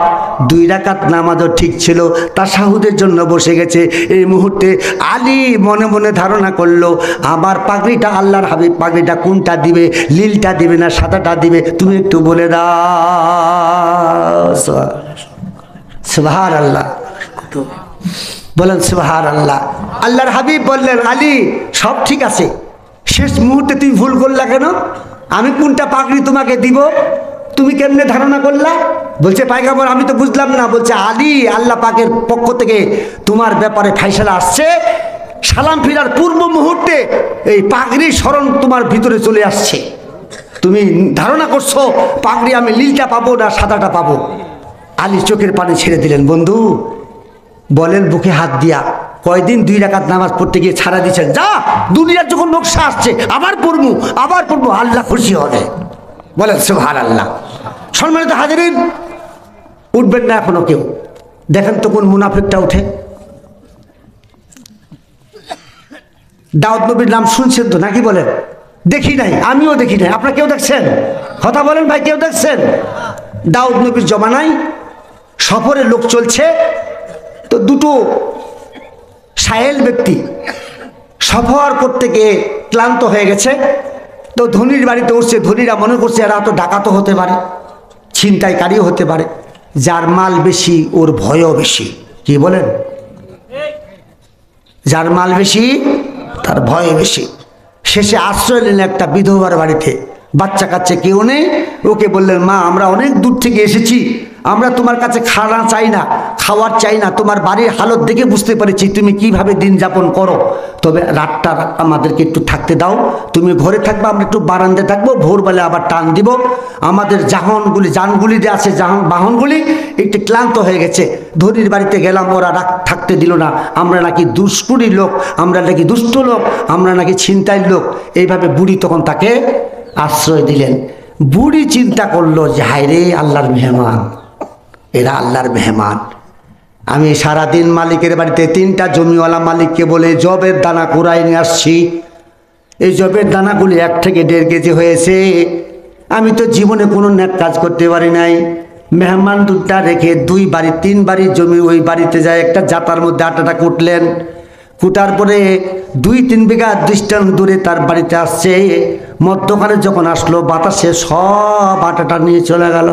2 রাকাত নামাজও ঠিক ছিল, তাশাহুদের জন্য বসে গেছে। এই মুহূর্তে আলী মনে মনে ধারণা করলো আমার পাগড়িটা, আল্লাহর হাবিব পাগড়িটা কোনটা দিবে, নীলটা দিবে না সাদাটা দিবে, তুমি একটু বলে দাও। সুবহানাল্লাহ, বলেন সুবহানাল্লাহ। আল্লাহর হাবিব বললেন আলী সব ঠিক আছে, শেষ মুহূর্তে তুমি ভুল করলা কেন? আমি কোনটা পাগড়ি তোমাকে দিব তুমি কেমনে ধারণা করলা? বলছে পয়গম্বর আমি তো বুঝলাম না। বলছে আলী আল্লাহ পাকের পক্ষ থেকে তোমার ব্যাপারে ফাইসালা আসছে, সালাম ফিরার পূর্ব মুহূর্তে এই পাগড়ির স্মরণ তোমার ভিতরে চলে আসছে, তুমি ধারণা করছো পাগড়ি আমি নীলটা পাবো না সাদাটা পাবো। আলী চোখের পানি ছেড়ে দিলেন। বন্ধু বলেন বুকে হাত দিয়া, কয়দিন 2 রাকাত নামাজ পড়তে গিয়ে ছাড়া দিচ্ছেন, যা দুনিয়ার যখন নকশা আসছে আবার পড়বো, আল্লাহ খুশি হবে। বলেন সুবহানাল্লাহ। সম্মানিত হাজিরিন, উঠবেন না এখনো কেউ, দেখেন তো কোন মুনাফিকটা উঠে। দাউদ নবীর নাম শুনছেন তো নাকি? বলেন দেখি নাই, আমিও দেখি নাই, আপনারা কেউ দেখছেন? কথা বলেন ভাই, কেউ দেখছেন? দাউদ নবীর জমানায় সফরে লোক চলছে, তো 2 সায়েল ব্যক্তি সফর করতে গিয়ে ক্লান্ত হয়ে গেছে, তো ধনীর বাড়িতে উঠছে। ধনীরা মনে করছে এরা তো ডাকাতও হতে পারে, ছিনতাইকারীও হতে পারে, যার মাল বেশি ওর ভয়ও বেশি। কি বলেন? যার মাল বেশি তার ভয় বেশি। শেষে আশ্রয় নিলেন একটা বিধবার বাড়িতে, বাচ্চা কাচ্চা কেউ নেই। ওকে বললেন মা আমরা অনেক দূর থেকে এসেছি, আমরা তোমার কাছে খানা চাই না, খাওয়ার চাই না, তোমার বাড়ির হালত দেখে বুঝতে পেরেছি তুমি কিভাবে দিন যাপন করো, তবে রাতটা আমাদেরকে একটু থাকতে দাও, তুমি ঘরে থাকবে, আমরা একটু বারান্দায় থাকবো, ভোরবেলা আবার টান দিব। আমাদের যানগুলি যে আছে বাহনগুলি একটু ক্লান্ত হয়ে গেছে, ধনীর বাড়িতে গেলাম, ওরা থাকতে দিল না, আমরা নাকি দুষ্কৃতী লোক, আমরা নাকি দুষ্ট লোক, আমরা নাকি ছিনতাইয়ের লোক। এইভাবে বুড়ি তখন তাকে আশ্রয় দিলেন। বুড়ি চিন্তা করলো যে হায় রে আল্লাহর মেহমান, এরা আল্লাহর মেহমান, আমি সারাদিন মালিকের বাড়িতে 3টা জমিওয়ালা মালিককে বলে জবের দানা কুড়াই নিয়ে আসছি, এই জবের দানাগুলি 1 থেকে 1.5 কেজি হয়েছে, আমি তো জীবনে কোনো নেক কাজ করতে পারি নাই, মেহমান দুটা রেখে 2 বাড়ি 3 বাড়ির জমি ওই বাড়িতে যায় একটা জাতার মধ্যে আটাটা কুটলেন। কুটার পরে 2-3 বিঘা ডিস্টেন্স দূরে তার বাড়িতে আসছে। মধ্যখানে যখন আসলো বাতাসে সব আটাটা নিয়ে চলে গেল।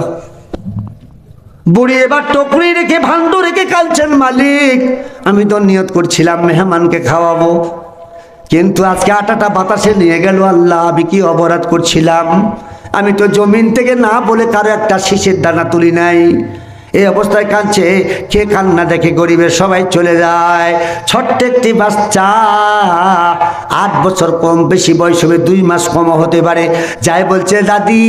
বুড়ি এবার টকরি রেখে ভাণ্ড রেখে কাঁদছেন, মালিক আমি তো নিয়ত করছিলাম মেহমানকে খাওয়াবো, কিন্তু আজকে আটাটা বাতাসে নিয়ে গেল। আল্লাহ আমি কি অপরাধ করছিলাম? আমি তো জমিন থেকে না বলে কারো একটা শীষের দানা তুলি নাই। এই অবস্থায় কাঁদছে। কে কান্না দেখে গরিবের সবাই চলে যায়। ছোট্ট একটি বাচ্চা, 8 বছর কম বেশি বয়স হবে, 2 মাস কম হতে পারে, যাই বলছে দাদি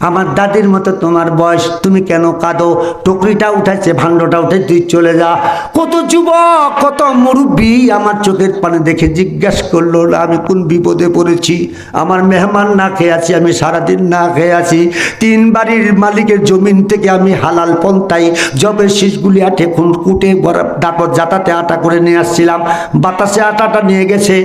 আমার দাদির মতো তোমার বয়স, তুমি কেন কাঁদো? টুকরিটা উঠাইছে, ভাণ্ডটা উঠে তুই চলে যা। কত যুবক কত মুরব্বী আমার চোখের পানে দেখে জিজ্ঞাসা করলো আমি কোন বিপদে পড়েছি? আমার মেহমান না খেয়ে আছি, আমি সারাদিন না খেয়ে আছি। 3 বাড়ির মালিকের জমিন থেকে আমি হালাল পন্থায় জবের শীষগুলি আটে কুটে তারপর জাতাতে আটা করে নিয়ে আসছিলাম, বাতাসে আটাটা নিয়ে গেছে।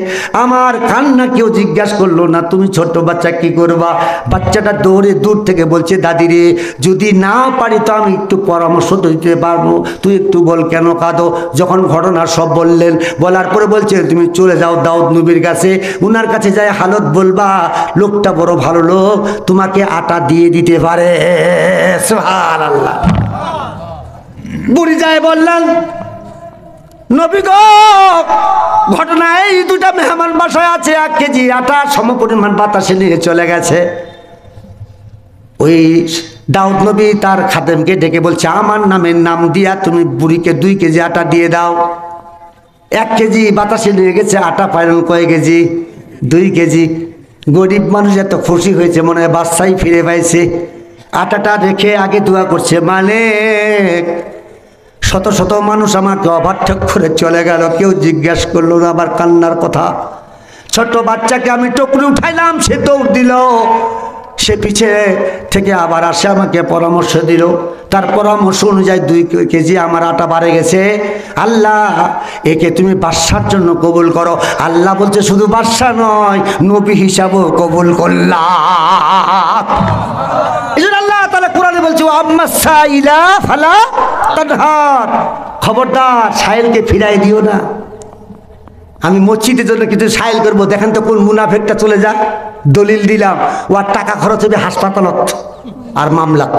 আমার কান্না কেউ জিজ্ঞাসা করলো না। তুমি ছোট্ট বাচ্চা কি করবা? বাচ্চাটা দৌড়ে দূর থেকে বলছে দাদি রে যদি না পারি তো আমি একটু পরামর্শ দিতে পারবো, তুই একটু বল কেন কাঁদো। যখন ঘটনা সব বললেন, বলার পরে বলছে তুমি চলে যাও দাউদ নবীর কাছে, উনার কাছে যাই হালত বলবা, লোকটা বড় ভালো লোক, তোমাকে আটা দিয়ে দিতে পারে। সুবহানাল্লাহ। বুড়ি যায় বললেন নবী গো ঘটনা এই, 2টা মেহমান বাসায় আছে, 1 কেজি আটা সমপরিমাণ বাতাসে নিয়ে চলে গেছে। ওই দাউদ নবী তার খাদেমকে ডেকে বলছে আমার নামের নাম দিয়া তুমি বুড়িকে 2 কেজি আটা দিয়ে দাও। 1 কেজি বাতাসে নিয়ে গেছে, আটা পাইলেন কয় কেজি? 2 কেজি। গরিব মানুষ এত খুশি হয়েছে, মনে হয় বাচ্চাই ফিরে পাইছে। আটাটা রেখে আগে দোয়া করছে মালিক শত শত মানুষ আমাকে অবাধ্য করে চলে গেল, কেউ জিজ্ঞাসা করলো না আবার কান্নার কথা। ছোট বাচ্চাকে আমি টুকরি উঠাইলাম, সে দৌড় দিল, সে পিছে থেকে আবার আসে আমাকে পরামর্শ দিল। তার পরামর্শ অনুযায়ী 2 কেজি আমার আটা বাড়ে গেছে। আল্লাহ একে তুমি বাদশার জন্য কবুল করো। আল্লাহ বলছে শুধু বাদশা নয়, নবী হিসাবেও কবুল করলাম। এই জন্য আল্লাহ তাআলা কোরআনে বলছে আম্মা সাইলা ফালা তানহার, খবরদার সাইলকে ফিরাই দিও না। আমি মসজিদের জন্য কিছু সাইল করবো, দেখেন তো কোন মুনাফেকটা চলে যা, দলিল দিলাম, ও আর টাকা খরচ হবে হাসপাতালত আর মামলাত।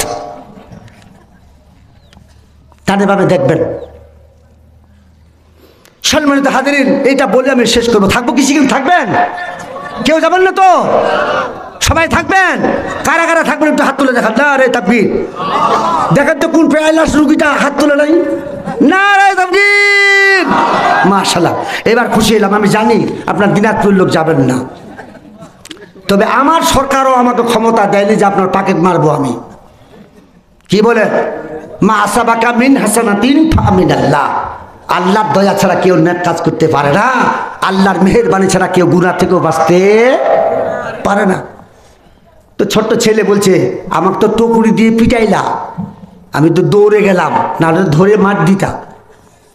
তাদের ভাবে দেখবেন। সম্মানিত হাজিরিন, এইটা বলে আমি শেষ করবো। থাকবো কিছু কিন্তু থাকবেন, কেউ যাবেন না তো? সবাই থাকবেন? কারা কারা থাকবেন একটু হাত তুলে দেখান। না রে তাকবীর, দেখেন তো কোন পেয়ালাস রুগীটা হাত তুলে নাই। না রে তাকবীর, মাশাআল্লাহ। এবার খুশি হলাম। আমি জানি আপনার দিনাজপুরের লোক যাবেন না, তবে আমার সরকারও আমাকে ক্ষমতা দেয়নি যে আপনার পাকেট মারবো আমি। কি বলে মা আসাবাকা মিন হাসানাতিন ফামিনাল্লাহ, আল্লাহর দয়া ছাড়া কেউ নেক কাজ করতে পারে না, আল্লাহর মেহেরবানি ছাড়া কেউ গুনাহ থেকেও বাঁচতে পারে না। তো ছোট্ট ছেলে বলছে আমাকে তো টুকরি দিয়ে পিটাইলা, আমি তো দৌড়ে গেলাম, না ধরে মার দিতা।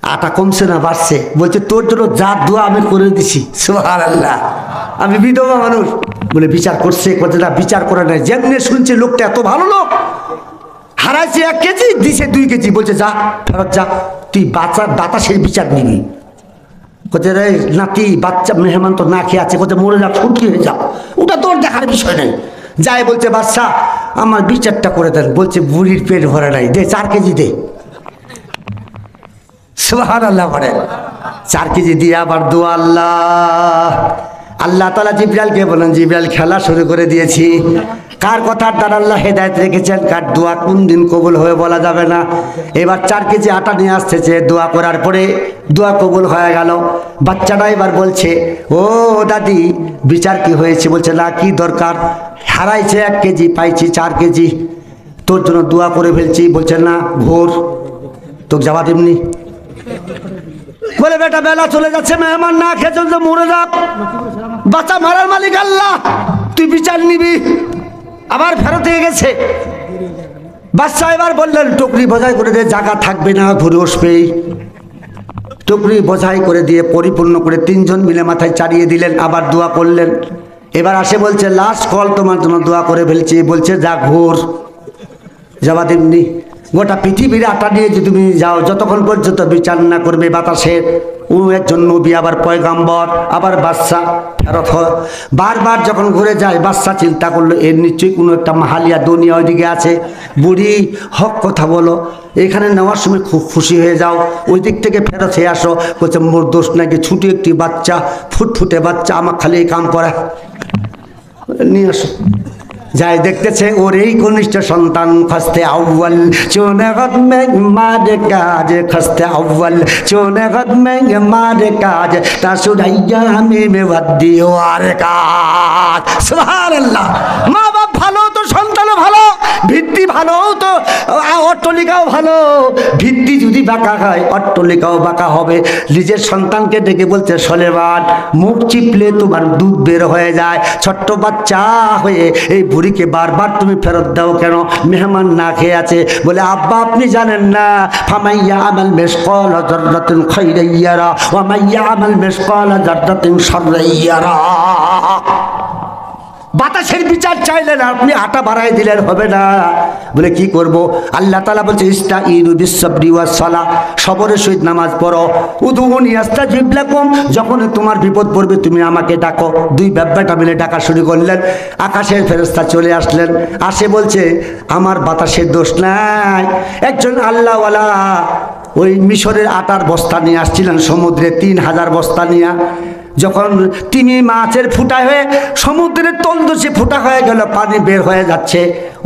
আটা কমছে না বাড়ছে? বলছে তোর জন্য যা দোয়া আমি করে দিছি। সুবহানাল্লাহ। আমি বিধবা মানুষ বলে বিচার করছে, কতটা বিচার করে নাই। যেমনি শুনছে লোকটা এত ভালো লোক, হারাইছে 1 কেজি, দিছে 2 কেজি, বলছে যা ফেরত যা, তুই বাতাসের বিচার নিবি। কোথায় রে নাতি, বাচ্চা মেহমান তো না খেয়ে আছে, কোথায় মরে যা, ছুটি হয়ে যা, ওটা তোর দেখার বিষয় নেই। যাই বলছে বাচ্চা আমার বিচারটা করে দেন। বলছে বুড়ির পেট ভরে নাই, দে 4 কেজি দে। সুবহানাল্লাহ পড়ে 4 কেজি দিয়ে আবার দোয়া। আল্লাহ তাআলা জিবরাইলকে বলেন জিবরাইল খেলা শুরু করে দিয়েছি। কার কথার দ্বারা আল্লাহ হেদায়েত রেখেছেন, কার দোয়া কোন দিন কবুল হয়ে বলা যাবে না। এবার 4 কেজি আটা নিয়ে আসতেছে, দোয়া করার পরে দোয়া কবুল হয়ে গেল। বাচ্চাটা এবার বলছে ও দাদি বিচার কি হয়েছে? বলছে না কি দরকার, হারাইছে 1 কেজি, পাইছি 4 কেজি, তোর জন্য দোয়া করে ফেলছি। বলছে না ঘোর, তোকে যাওয়া দেবনি। বলে বেটা বেলা চলে যাচ্ছে, মেহমান না খেয়ে চলছে, মরে যাক, বাচ্চা মারার মালিক আল্লাহ, তুই বিচার নিবি। আবার ফেরত হয়ে গেছে। বাচ্চা এবার বললেন টুকরি বোঝাই করে দিয়ে জায়গা থাকবে না, ঘুরে আসবেই। টুকরি বোঝাই করে দিয়ে পরিপূর্ণ করে 3 জন মিলে মাথায় চাড়িয়ে দিলেন, আবার দোয়া করলেন। এবার আসে বলছে লাস্ট কল, তোমার জন্য দোয়া করে ফেলছি। বলছে যা ঘোর। জবাব এমনি গোটা পৃথিবীর আটা নিয়ে যদি তুমি যাও, যতক্ষণ পর্যন্ত বিচার না করবে বাতাসের, ও একজন নবী, আবার পয়গাম্বর, আবার বাদশা ফেরত হয়। বারবার যখন ঘুরে যায়, বাদশা চিন্তা করলো এর নিশ্চয়ই কোনো একটা মাহালিয়া দুনিয়া ওইদিকে আছে। বুড়ি হক কথা বলো, এখানে নেওয়ার সময় খুব খুশি হয়ে যাও, ওই দিক থেকে ফেরত হয়ে আসো। বলছে মোর দোষ নাকি, ছুটি একটি বাচ্চা, ফুটফুটে বাচ্চা, আমার খালি এই কাম করে, নিয়ে আসো। যাই দেখতেছে ওর এই কনিষ্ঠ সন্তান খস্তে আউ্বাল চোনে গদ মে মারে কাজ, খস্তে আউ্বাল চোনে গদ মে মারে কাজ, তা সুরাইয়া আমি মেবাদি আর কাজ। সুবহানাল্লাহ। মা বাপ ভালো তো সন্তানও ভালো, ভিত্তি ভালো তো অট্টলিকাও ভালো। ভিত্তি যদি বাঁকা হয় অট্টলিকাও বাঁকা হবে। নিজের সন্তানকে ডেকে বলছে সলেমান, মুখ চিপলে তোমার দুধ বের হয়ে যায়। ছোট্ট বাচ্চা হয়ে এই বুড়িকে বারবার তুমি ফেরত দাও কেন? মেহমান না খেয়ে আছে। বলে আব্বা আপনি জানেন না, ফামাইয়া আমাল মিসকাল যাররাতিন খাইরান ইয়ারা ওয়া মাইয়া আমাল মিসকাল যাররাতিন শাররান ইয়ারা। বাতাসের বিচার চাইলেন, আপনি আটা বাড়াই দিলেন হবে না। বলে কি করব? আল্লাহ তাআলা বলছে ইস্তাঈনু বিস-সাবরি ওয়াস-সালাহ, সবরের সহিত নামাজ পড়ো। উদউনি আস্তাজিব লাকুম, যখন তোমার বিপদ পড়বে তুমি আমাকে ডাকো। দুই ব্যাপারটা মিলে ডাকা শুরু করলেন। আকাশের ফেরেশতা চলে আসলেন, আসে বলছে আমার বাতাসের দোষ নাই। একজন আল্লাহওয়ালা ওই মিশরের আটার বস্তা নিয়ে আসছিলেন সমুদ্রে, 3000 বস্তা নিয়ে। যখন তিনি মাছের ফুটা হয়ে সমুদ্রের তলদেশে ফুটা হয়ে গেল, পানি বের হয়ে যাচ্ছে,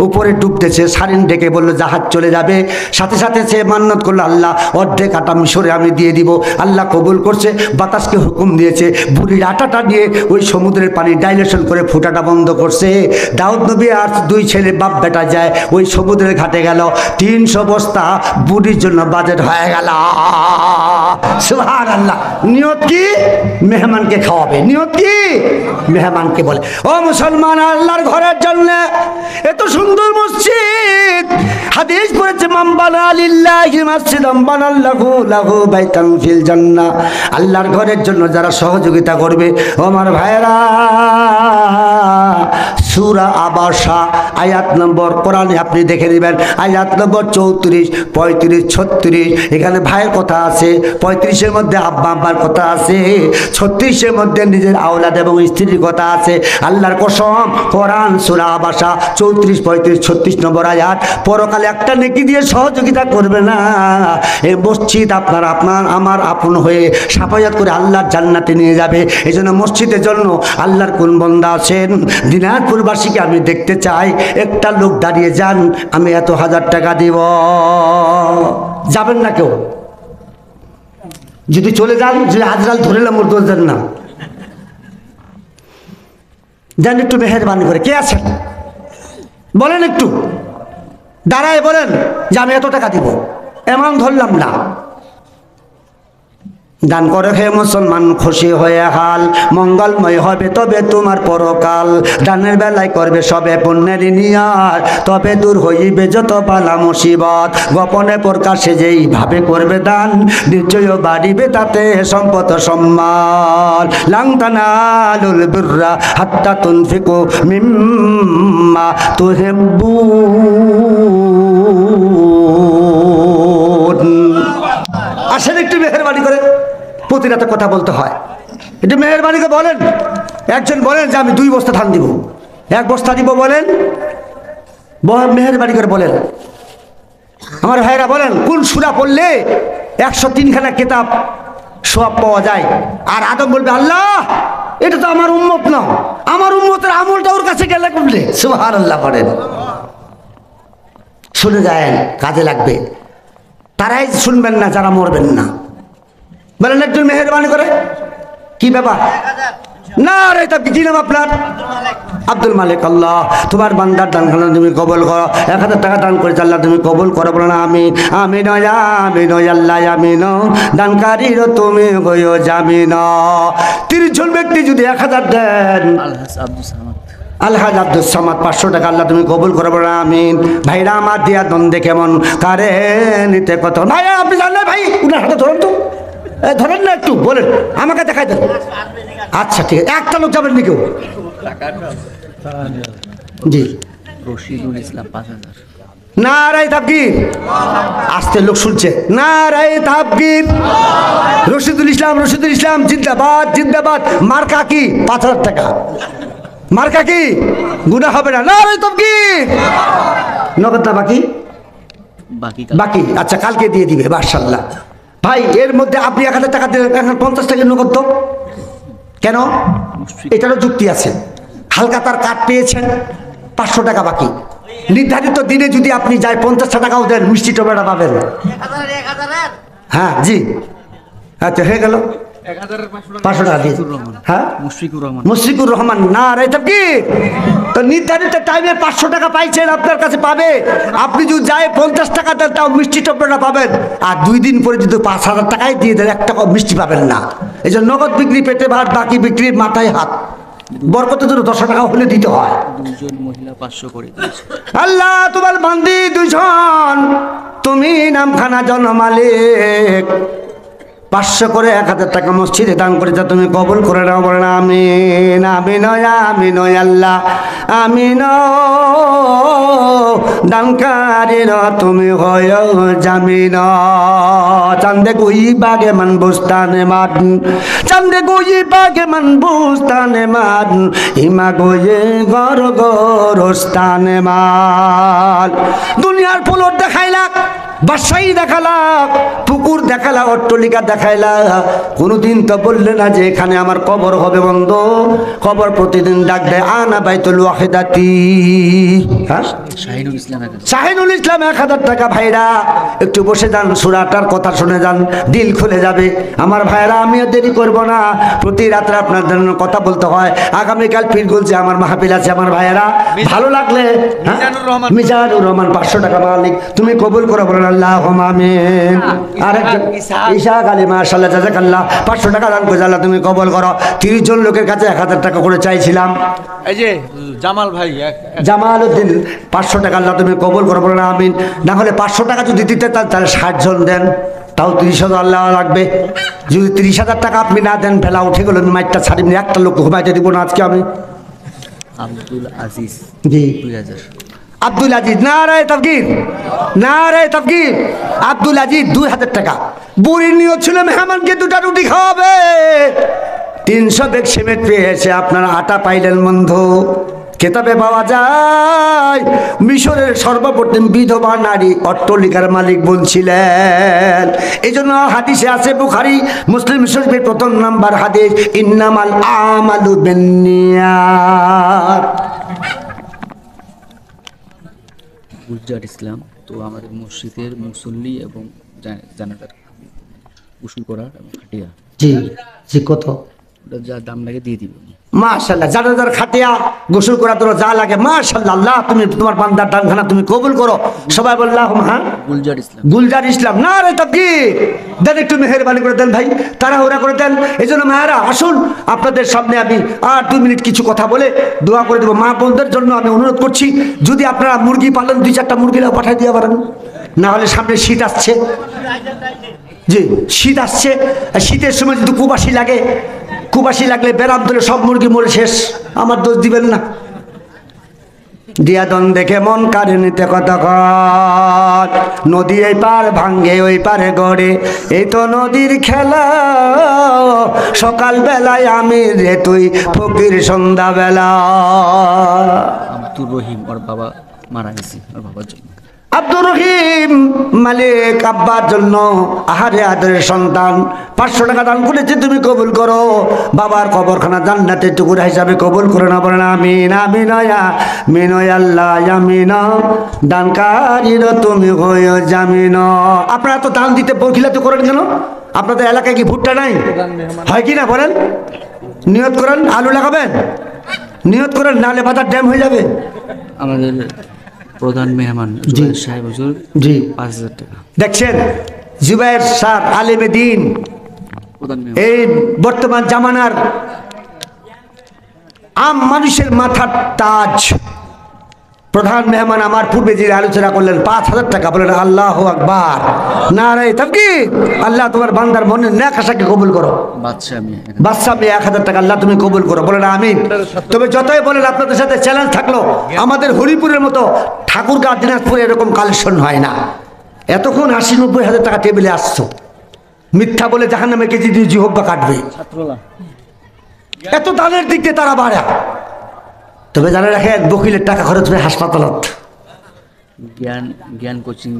উপরে ডুবতেছে, সারিন ডেকে বললো জাহাজ চলে যাবে। সাথে সাথে সে মান্নত করলো, আল্লাহ অর্ধেক আটা মিশরে আমি দিয়ে দিব। আল্লাহ কবুল করছে, বাতাসকে হুকুম দিয়েছে, বুড়ির আটাটা নিয়ে ওই সমুদ্রের পানি ডাইলেশন করে ফুটাটা বন্ধ করছে। দাউদ নবী আর দুই ছেলে বাপ বেটা যায়, ওই সমুদ্রের ঘাটে গেল, 300 বস্তা বুড়ির জন্য বাজেট হয়ে গেল। সুবহানাল্লাহ। নিয়ত কি? মেহমানকে খাওয়াবে। নিয়ত কি? মেহমানকে বলে ও মুসলমান, আল্লাহর ঘরের জন্য এত সুন্দর মসজিদ। হাদিস পড়েছে মান বানা লিল্লাহি মাসজিদান বানাল্লাহু লাহু বাইতান ফিল জান্নাহ। আল্লাহর ঘরের জন্য যারা সহযোগিতা করবে, আমার ভাইরা, সূরা আবাসা আয়াত নম্বর, কোরআনে আপনি দেখে নেবেন, আয়াত নম্বর 34, 35, 36। এখানে ভাইয়ের কথা আছে, 35-এর মধ্যে আব্বা আব্বার কথা আছে, 36-এর মধ্যে নিজের আওলাদ এবং স্ত্রীর কথা আছে। আল্লাহর কসম, কোরআন সূরা আবাসা 34, 35, 36 নম্বর আয়াত। পরকালে একটা নেকি দিয়ে সহযোগিতা করবে না, এই মসজিদ আপনার আমার আপন হয়ে সাফায়াত করে আল্লাহর জান্নাতে নিয়ে যাবে। এই জন্য মসজিদের জন্য আল্লাহর কোন বান্দা আছেন দিনাজপুরবাসীকে আমি দেখতে চাই, একটা লোক দাঁড়িয়ে যান, আমি এত 1000 টাকা দিব। যাবেন না কেউ? যদি চলে যান, যদি আজরাল ধরেলাম ওর দোষ দেন না, দেন একটু মেহেরবানি করে। কে আছেন বলেন, একটু দাঁড়ায় বলেন যে আমি এত টাকা দিব, এমন ধরলাম না। দান করে হে মুসলমান, খুশি হয়ে হাল, মঙ্গলময় হবে তবে তোমার পরকাল। দানের বেলায় করবে সবে পুণ্যের নিয়ার, তবে দূর হইবে যত বালা মুসিবত। গোপনে প্রকাশে যেইভাবে করবে দান, নিশ্চয় বাড়িবে তাতে সম্পদ সম্মান। লাং তানালুল বিররা হাত্তা তুনফিকু মিম্মা তুহিব্বুন। আসেন একটু মেহেরবানি করে, প্রতি রাতে কথা বলতে হয়, একটু মেহেরবানি করে বলেন। একজন বলেন যে আমি 2 বস্তা ধান দিব, 1 বস্তা দিব, বলেন, মেহেরবানি করে বলেন। আমার ভাইরা বলেন, কোন সূরা পড়লে 103খানা কিতাব সওয়াব পাওয়া যায়? আর আদম বলবে আল্লাহ এটা তো আমার উম্মত না, আমার উম্মতের আমলটা ওর কাছে গেলে করলে। সুবহানাল্লাহ পড়েন, শুনে যায়, কাজে লাগবে। তারাই শুনবেন না যারা মরবেন না। বলেন একজন মেহেরবানি করে। কি ব্যাপার? না রে, তা কি নাম আপনার? আব্দুল মালিক। আল্লাহ তোমার বান্দার দান তুমি কবুল করো। 1000 টাকা দান করেছে, আল্লাহ তুমি কবুল করো। বলো না আমিন। আমিন আমিন আল্লাহ আমিন, দানকারীর তুমি গয়ো জামিন। 30 জন ব্যক্তি যদি 1000 দেন, আলহাজ আব্দুল সামাদ 500 টাকা, আল্লাহ তুমি কবুল করো। বলো না আমিন। ভাইরা আমার দিয়া দ্বন্দ্বে কেমন কারে নিতে কত। ভাই আপনি জানলেন ভাই, উনার হাতে ধরুন তো, ধরেন না একটু, বলেন আমাকে দেখাই দেন। আচ্ছা ঠিক আছে, একটা লোক যাবেন নি কেউ? জি, রশিদুল ইসলাম 5000। নারায়ে তাকবীর। আস্তে লোক শুনছে, নারায়ে তাকবীর। রশিদুল ইসলাম জিন্দাবাদ জিন্দাবাদ। মার্কা কি? 5,000 টাকা। মার্কা কি? গুনাহ হবে না। নারায়ে তাকবীর। নগদটা বাকি বাকি, আচ্ছা কালকে দিয়ে দিবে মাশাআল্লাহ। ভাই এর মধ্যে আপনি 1,000 টাকা দিলেন, এখন 50 টাকা নগদ দাও কেন? এটারও যুক্তি আছে। হালকা তার কাট পেয়েছেন, 500 টাকা বাকি। নির্ধারিত দিনে যদি আপনি যাই 50 টাকাও দেন, মিষ্টি টমেটো পাবেন। হ্যাঁ জি, আচ্ছা হয়ে গেল 500 টাকা দিয়ে। হ্যাঁ মুশফিকুর রহমান। নারায়ে তাকবীর। তো নির্ধারিত টাইমে 500 টাকা পাইছেন, আপনার কাছে পাবে। আপনি যদি যায় 50 টাকা দেন, তাও মিষ্টি টমেটো পাবেন। আর 2 দিন পরে যদি 5,000 টাকাই দিয়ে দেন, 1 টাকা মিষ্টি পাবেন না। এই জন্য নগদ বিক্রি পেটে ভাত, বাকি বিক্রি মাথায় হাত। বরকতের জন্য 10 টাকা হলে দিতে হয়। 2 জন মহিলা 500 করে দিয়েছে। আল্লাহ তোমার বান্দি 2 জন, তুমি নামখানা জনমালিক, 500 করে 1,000 টাকা মসজিদে দান করেছে, তুমি কবুল করে নাও। বলেন আমিন। আমিন আমিন আল্লাহ আমিন। দানকারীর তুমি হয় জামিন। চান্দে গুই বাগে মান বুস্তানে মান, চান্দে গুই বাগে মান বুস্তানে মান, হিমা গয়ে গর গরস্তানে মান। দুনিয়ার ফুলর দেখাইলা, বাসাই দেখালাম, পুকুর দেখালা, অট্টলিকা দেখাইলা, কোনদিন তো বললে না যে এখানে আমার কবর হবে। বন্ধ কবর প্রতিদিন ডাক দেয়, আনা বাইতুল ওয়াহিদাতি। হ্যাঁ শাহিনুল ইসলাম 1,000 টাকা। ভাইরা একটু বসে যান, সূরাটার কথা শুনে যান, দিল খুলে যাবে আমার ভাইরা। আমিও দেরি করব না, প্রতি রাত্রে আপনাদের কথা বলতে হয়। আগামীকাল ফির বলছে আমার মাহফিল আছে আমার ভাইরা, ভালো লাগলে। মিজানুর রহমান 500 টাকা মালিক, তুমি কবুল করো। বলেন আল্লাহুম্মা আমিন। আরেকজন ইশাক আলী মাশাআল্লাহ জাযাকাল্লাহ 500 টাকা দান করে আল্লাহ তুমি কবুল করো। 30 জন লোকের কাছে 1,000 টাকা করে চাইছিলাম। এই যে জামাল ভাই, জামালউদ্দিন 500 টাকা আল্লাহ তুমি কবুল করো। বলেন আমিন। না হলে 500 টাকা যদি দিতে চান তাহলে 60 জন দেন, তাও 30,000 আল্লাহ লাগবে। যদি 30,000 টাকা আপনি না দেন, ফেলা উঠে গেল, আমি মাইটটা ছাড়িনি, একটা লোক ঘুমাইতে দিব না আজকে আমি। আব্দুল আজিজ জি 2000। আব্দুল আজিজ। নারায়ে তাকবীর, নারায়ে তাকবীর। আব্দুল আজিজ 2,000 টাকা। বুড়ির নিয়ত ছিল মেহমানকে 2টা রুটি খাওয়াবে, 300 ব্যাগ সিমেন্ট পেয়েছে, আপনারা আটা পাইলেন বন্ধু। কেতাবে পাওয়া যায় মিশরের সর্বপ্রথম বিধবা নারী অট্টলিকার মালিক বলছিলেন। এই জন্য হাদিসে আছে, বুখারী মুসলিম শরীফের 1 নাম্বার হাদিস, ইন্নামাল আমালু বিন্নিয়াত। গুলজার ইসলাম, তো আমাদের মসজিদের মুসল্লি এবং জানাজার গোসল করার এবং খাটিয়া, জি জি, কত ওটা যা দাম লাগে দিয়ে দিব। মাশাআল্লাহ। জানাজার খাটিয়া গোসল করা তোর যা লাগে, মাশাআল্লাহ। আল্লাহ তুমি তোমার বান্দার দানখানা তুমি কবুল করো। সবাই বললাম হ্যাঁ। গুলজার ইসলাম। গুলজার ইসলাম। নারায়ে তাকবীর। দেন একটু মেহেরবানি করে দেন ভাই, তাড়াহুড়া করে দেন। এই জন্য মায়েরা আসুন, আপনাদের সামনে আমি আর 2 মিনিট কিছু কথা বলে দোয়া করে দেবো। মা বোনদের জন্য আমি অনুরোধ করছি, যদি আপনারা মুরগি পালন 2-4টা মুরগিরাও পাঠিয়ে দিয়ে পারেন, না হলে সামনে শীত আসছে। জি শীত আসছে, শীতের সময় যদি কুবাসি লাগে, কুবাসি লাগলে বেরাম ধরে সব মুরগি মরে শেষ। আমার দোষ দিবেন না। দিয়াদন দেখে মন কারে নিতে কতক্ষণ, নদী এই পার ভাঙ্গে ওই পারে গড়ে, এই তো নদীর খেলা। সকাল বেলায় আমি রে তুই ফকির সন্ধ্যা বেলা। আব্দুর রহিম, ওর বাবা মারা গেছে, ওর বাবার জন্য। আব্দুর রহিম মালিক আব্বার জন্য, আহারে আদরের সন্তান, 500 টাকা দান করেছে, তুমি কবুল করো। বাবার কবরখানা জান্নাতের টুকরা হিসাবে কবুল করে না। বলেন আমিন। আমিন আমিন আল্লাহ আমিন। দানকারীর তুমি হয়ে জামিন। আপনারা তো দান দিতে বকিলাতে করেন কেন? আপনাদের এলাকায় কি ভুট্টা নাই? হয় কি না বলেন? নিয়ত করেন, আলু লাগাবেন, নিয়ত করেন, নালে বাজার ড্যাম হয়ে যাবে। আমাদের প্রধান মেহমান জুবাইর সাহেব হুজুর, জি 5,000 টাকা। দেখছেন জুবাইর স্যার আলেমে দ্বীন, প্রধান এই বর্তমান জামানার আম মানুষের মাথার তাজ। প্রধান মেহমান আমার পূর্বে যিনি আলোচনা করলেন 5,000 টাকা, বলেন আল্লাহু আকবার, নারে তাকবীর। আল্লাহ তোমার বান্দার মনের নেক আশাকে কবুল করো। বাদশা মিয়া 1,000 টাকা, আল্লাহ তুমি কবুল করো, বলেন আমিন। তবে যতই বলেন আপনাদের সাথে চ্যালেঞ্জ থাকলো, আমাদের হরিপুরের মতো ঠাকুরগাঁও দিনাজপুরে এরকম কালেকশন হয় না। এতক্ষণ 80-90 হাজার টাকা টেবিলে আসছো, মিথ্যা বলে জাহান্নামে কেজি দিয়ে জিহব্বা কাটবে। এত দানের দিক দিয়ে তারা বাড়া। তবে জানা রাখেন, বকিলের টাকা খরচ হয় হাসপাতালত। জ্ঞান কোচিং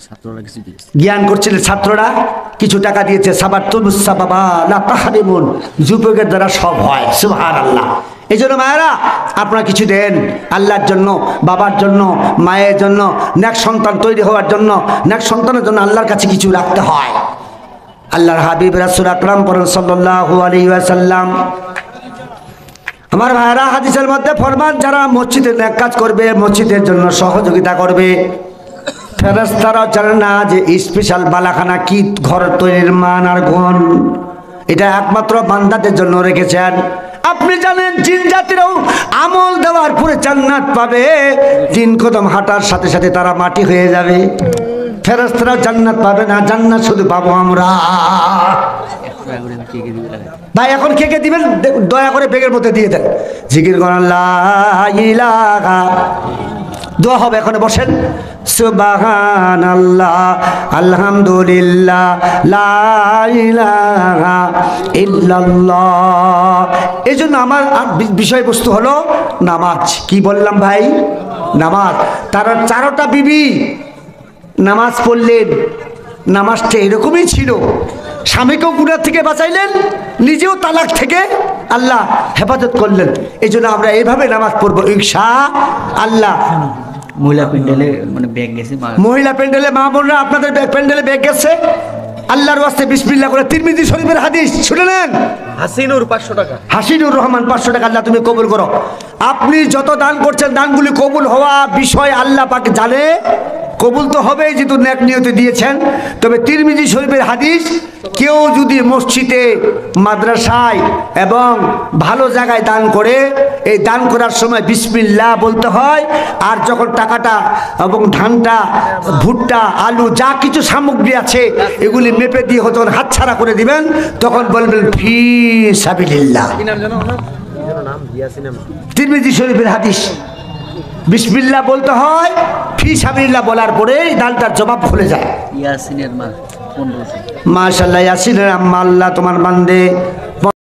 ছাত্ররা কিছু দিয়েছে, জ্ঞান করছিলেন ছাত্ররা, কিছু টাকা দিয়েছে। সাবার তুলুসা বাবা না তাহারিমুন, যুবকের দ্বারা সব হয়, সুবহানাল্লাহ। এই জন্য মায়েরা আপনারা কিছু দেন আল্লাহর জন্য, বাবার জন্য, মায়ের জন্য, নেক সন্তান তৈরি হওয়ার জন্য, নেক সন্তানের জন্য আল্লাহর কাছে কিছু রাখতে হয়। আল্লাহর হাবিব রাসূল আকরাম সাল্লাল্লাহু আলাইহি ওয়াসাল্লাম, আমার ভাইরা হাদিসের মধ্যে ফরমান, যারা মসজিদে নেক কাজ করবে, মসজিদের জন্য সহযোগিতা করবে, ফেরেশতারা জানে না যে স্পেশাল বালাখানা কি ঘর তৈরির মান আর গুণ, এটা একমাত্র বান্দাদের জন্য রেখেছেন। আপনি জানেন জিন জাতিরাও আমল দেওয়ার পরে জান্নাত পাবে, 3 কদম হাঁটার সাথে সাথে তারা মাটি হয়ে যাবে। ফেরেশতারা জান্নাত পাবে না, জান্নাত শুধু পাবো আমরা। ভাই এখন কে কে দিবেন দয়া করে বেগের মধ্যে দিয়ে দেন। জিকির করেন লা ইলাহা, দোয়া হবে, এখন বসেন। সুবহানাল্লাহ, আলহামদুলিল্লাহ, লা ইলাহা ইল্লাল্লাহ। এই জন্য আমার বিষয়বস্তু হলো নামাজ। কি বললাম ভাই? নামাজ। তারা 4টা বিবি নামাজ পড়লেন, নামাজটা এরকমই ছিল, স্বামীকেও গুনাহ থেকে বাঁচাইলেন, নিজেও তালাক থেকে আল্লাহ হেফাজত করলেন। এই জন্য আমরা এইভাবে নামাজ পড়বো ইনশাআল্লাহ। মহিলা প্যান্ডেলে মানে ব্যাগ গেছে, মহিলা প্যান্ডেলে মা বোনরা আপনাদের প্যান্ডেলে ব্যাগ গেছে, আল্লাহর ওয়াস্তে বিসমিল্লাহ করে তিরমিজি শরীফের হাদিস শুনে নেন। হাসিনুর 500 টাকা, হাসিনুর রহমান 500 টাকা, আল্লাহ তুমি কবুল করো। আপনি যত দান করছেন দানগুলি কবুল হওয়া বিষয় আল্লাহ পাক জানে, কবুল তো হবেই যেহেতু নেক নিয়তে দিয়েছেন। তবে তিরমিজি শরীফের হাদিস, কেউ যদি মসজিদে, মাদ্রাসায় এবং ভালো জায়গায় দান করে, এই দান করার সময় বিসমিল্লাহ বলতে হয়। আর যখন টাকাটা এবং ধানটা, ভুট্টা, আলু যা কিছু সামগ্রী আছে এগুলি মেপে দিয়ে যখন হাতছাড়া করে দিবেন, তখন বলবেন ফি সাবিলিল্লাহ। তিরমিজি শরীফের হাদিস, বিসমিল্লাহ বলতে হয়, ফি সাবিলিল্লাহ বলার পরে দানটার জবাব খুলে যায়। ইয়াসিনের মা 1500। মাশাআল্লাহ, ইয়াসিনের আম্মা, আল্লাহ তোমার বান্দে